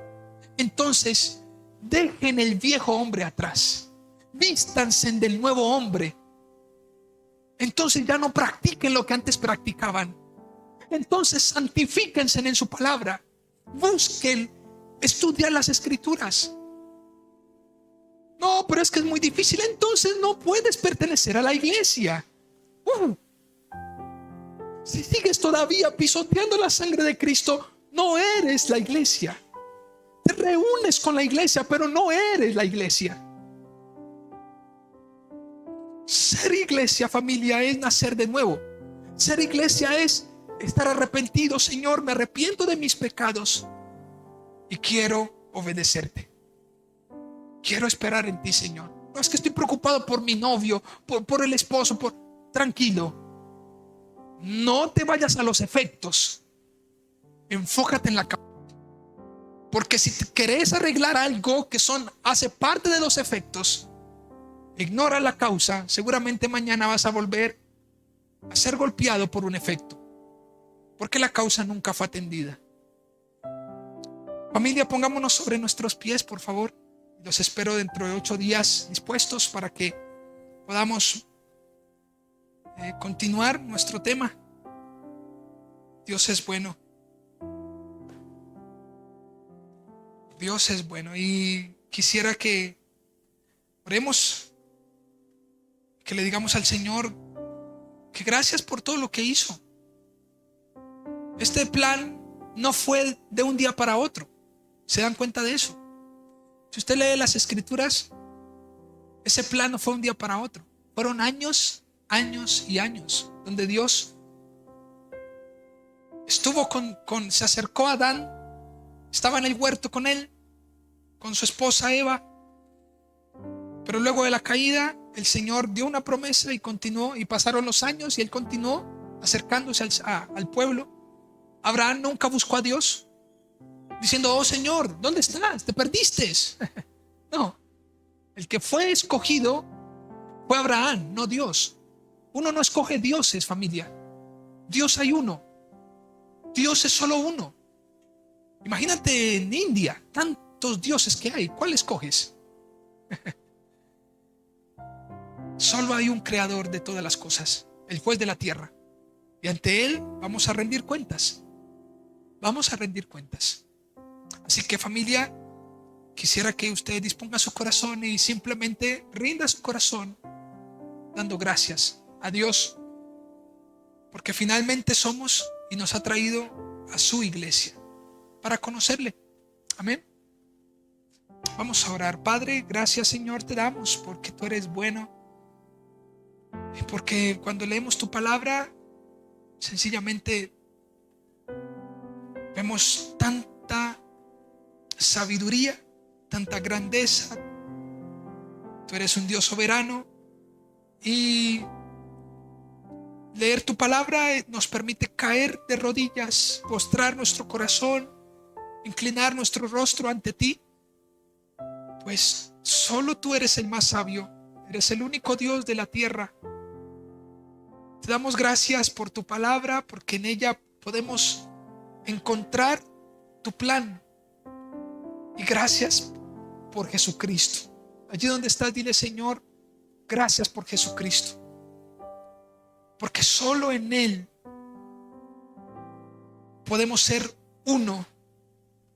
A: entonces dejen el viejo hombre atrás, vístanse del nuevo hombre. Entonces ya no practiquen lo que antes practicaban. Entonces santifíquense en su palabra, busquen estudiar las escrituras. No, pero es que es muy difícil. Entonces no puedes pertenecer a la iglesia. Si sigues todavía pisoteando la sangre de Cristo, no eres la iglesia. Te reúnes con la iglesia, pero no eres la iglesia. Ser iglesia, familia, es nacer de nuevo. Ser iglesia es estar arrepentido. Señor, me arrepiento de mis pecados y quiero obedecerte. Quiero esperar en ti, Señor. No es que estoy preocupado por mi novio, por el esposo. Tranquilo. No te vayas a los efectos. Enfócate en la causa. Porque si querés arreglar algo que hace parte de los efectos, ignora la causa, seguramente mañana vas a volver a ser golpeado por un efecto, porque la causa nunca fue atendida. Familia, pongámonos sobre nuestros pies, por favor. Los espero dentro de 8 días dispuestos para que podamos continuar nuestro tema. Dios es bueno. Dios es bueno. Y quisiera que oremos, que le digamos al Señor que gracias por todo lo que hizo. Este plan no fue de un día para otro. ¿Se dan cuenta de eso? Si usted lee las Escrituras, ese plan no fue un día para otro. Fueron años, años y años donde Dios estuvo se acercó a Adán, estaba en el huerto con él, con su esposa Eva, pero luego de la caída el Señor dio una promesa y continuó, y pasaron los años y él continuó acercándose al pueblo. Abraham nunca buscó a Dios diciendo: oh Señor, ¿dónde estás? Te perdiste. No, el que fue escogido fue Abraham, no Dios. Uno no escoge dioses, familia. Dios hay uno. Dios es solo uno. Imagínate en India, tantos dioses que hay. ¿Cuál escoges? Solo hay un creador de todas las cosas, el juez de la tierra. Y ante él vamos a rendir cuentas. Vamos a rendir cuentas. Así que, familia, quisiera que usted disponga su corazón y simplemente rinda su corazón dando gracias a Dios, porque finalmente somos y nos ha traído a su iglesia para conocerle. Amén. Vamos a orar. Padre, gracias, Señor, te damos porque tú eres bueno, y porque cuando leemos tu palabra sencillamente vemos tanta sabiduría, tanta grandeza. Tú eres un Dios soberano, y leer tu palabra nos permite caer de rodillas, postrar nuestro corazón, inclinar nuestro rostro ante ti, pues solo tú eres el más sabio, eres el único Dios de la tierra. Te damos gracias por tu palabra, porque en ella podemos encontrar tu plan. Y gracias por Jesucristo. Allí donde estás, dile: Señor, gracias por Jesucristo, porque solo en Él podemos ser uno,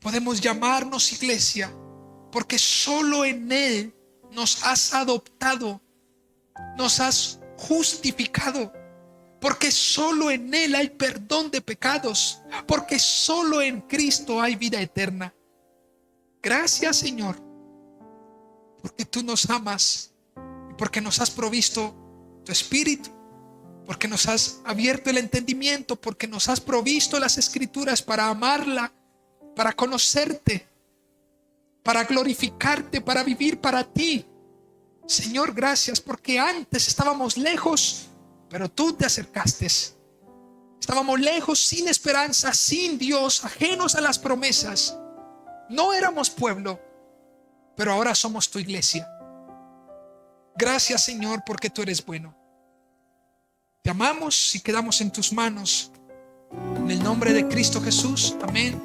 A: podemos llamarnos iglesia, porque solo en Él nos has adoptado, nos has justificado, porque solo en Él hay perdón de pecados, porque solo en Cristo hay vida eterna. Gracias, Señor, porque tú nos amas, porque nos has provisto tu Espíritu, porque nos has abierto el entendimiento, porque nos has provisto las Escrituras para amarla, para conocerte, para glorificarte, para vivir para ti. Señor, gracias, porque antes estábamos lejos, pero tú te acercaste. Estábamos lejos, sin esperanza, sin Dios, ajenos a las promesas. No éramos pueblo, pero ahora somos tu iglesia. Gracias, Señor, porque tú eres bueno. Te amamos y quedamos en tus manos. En el nombre de Cristo Jesús. Amén.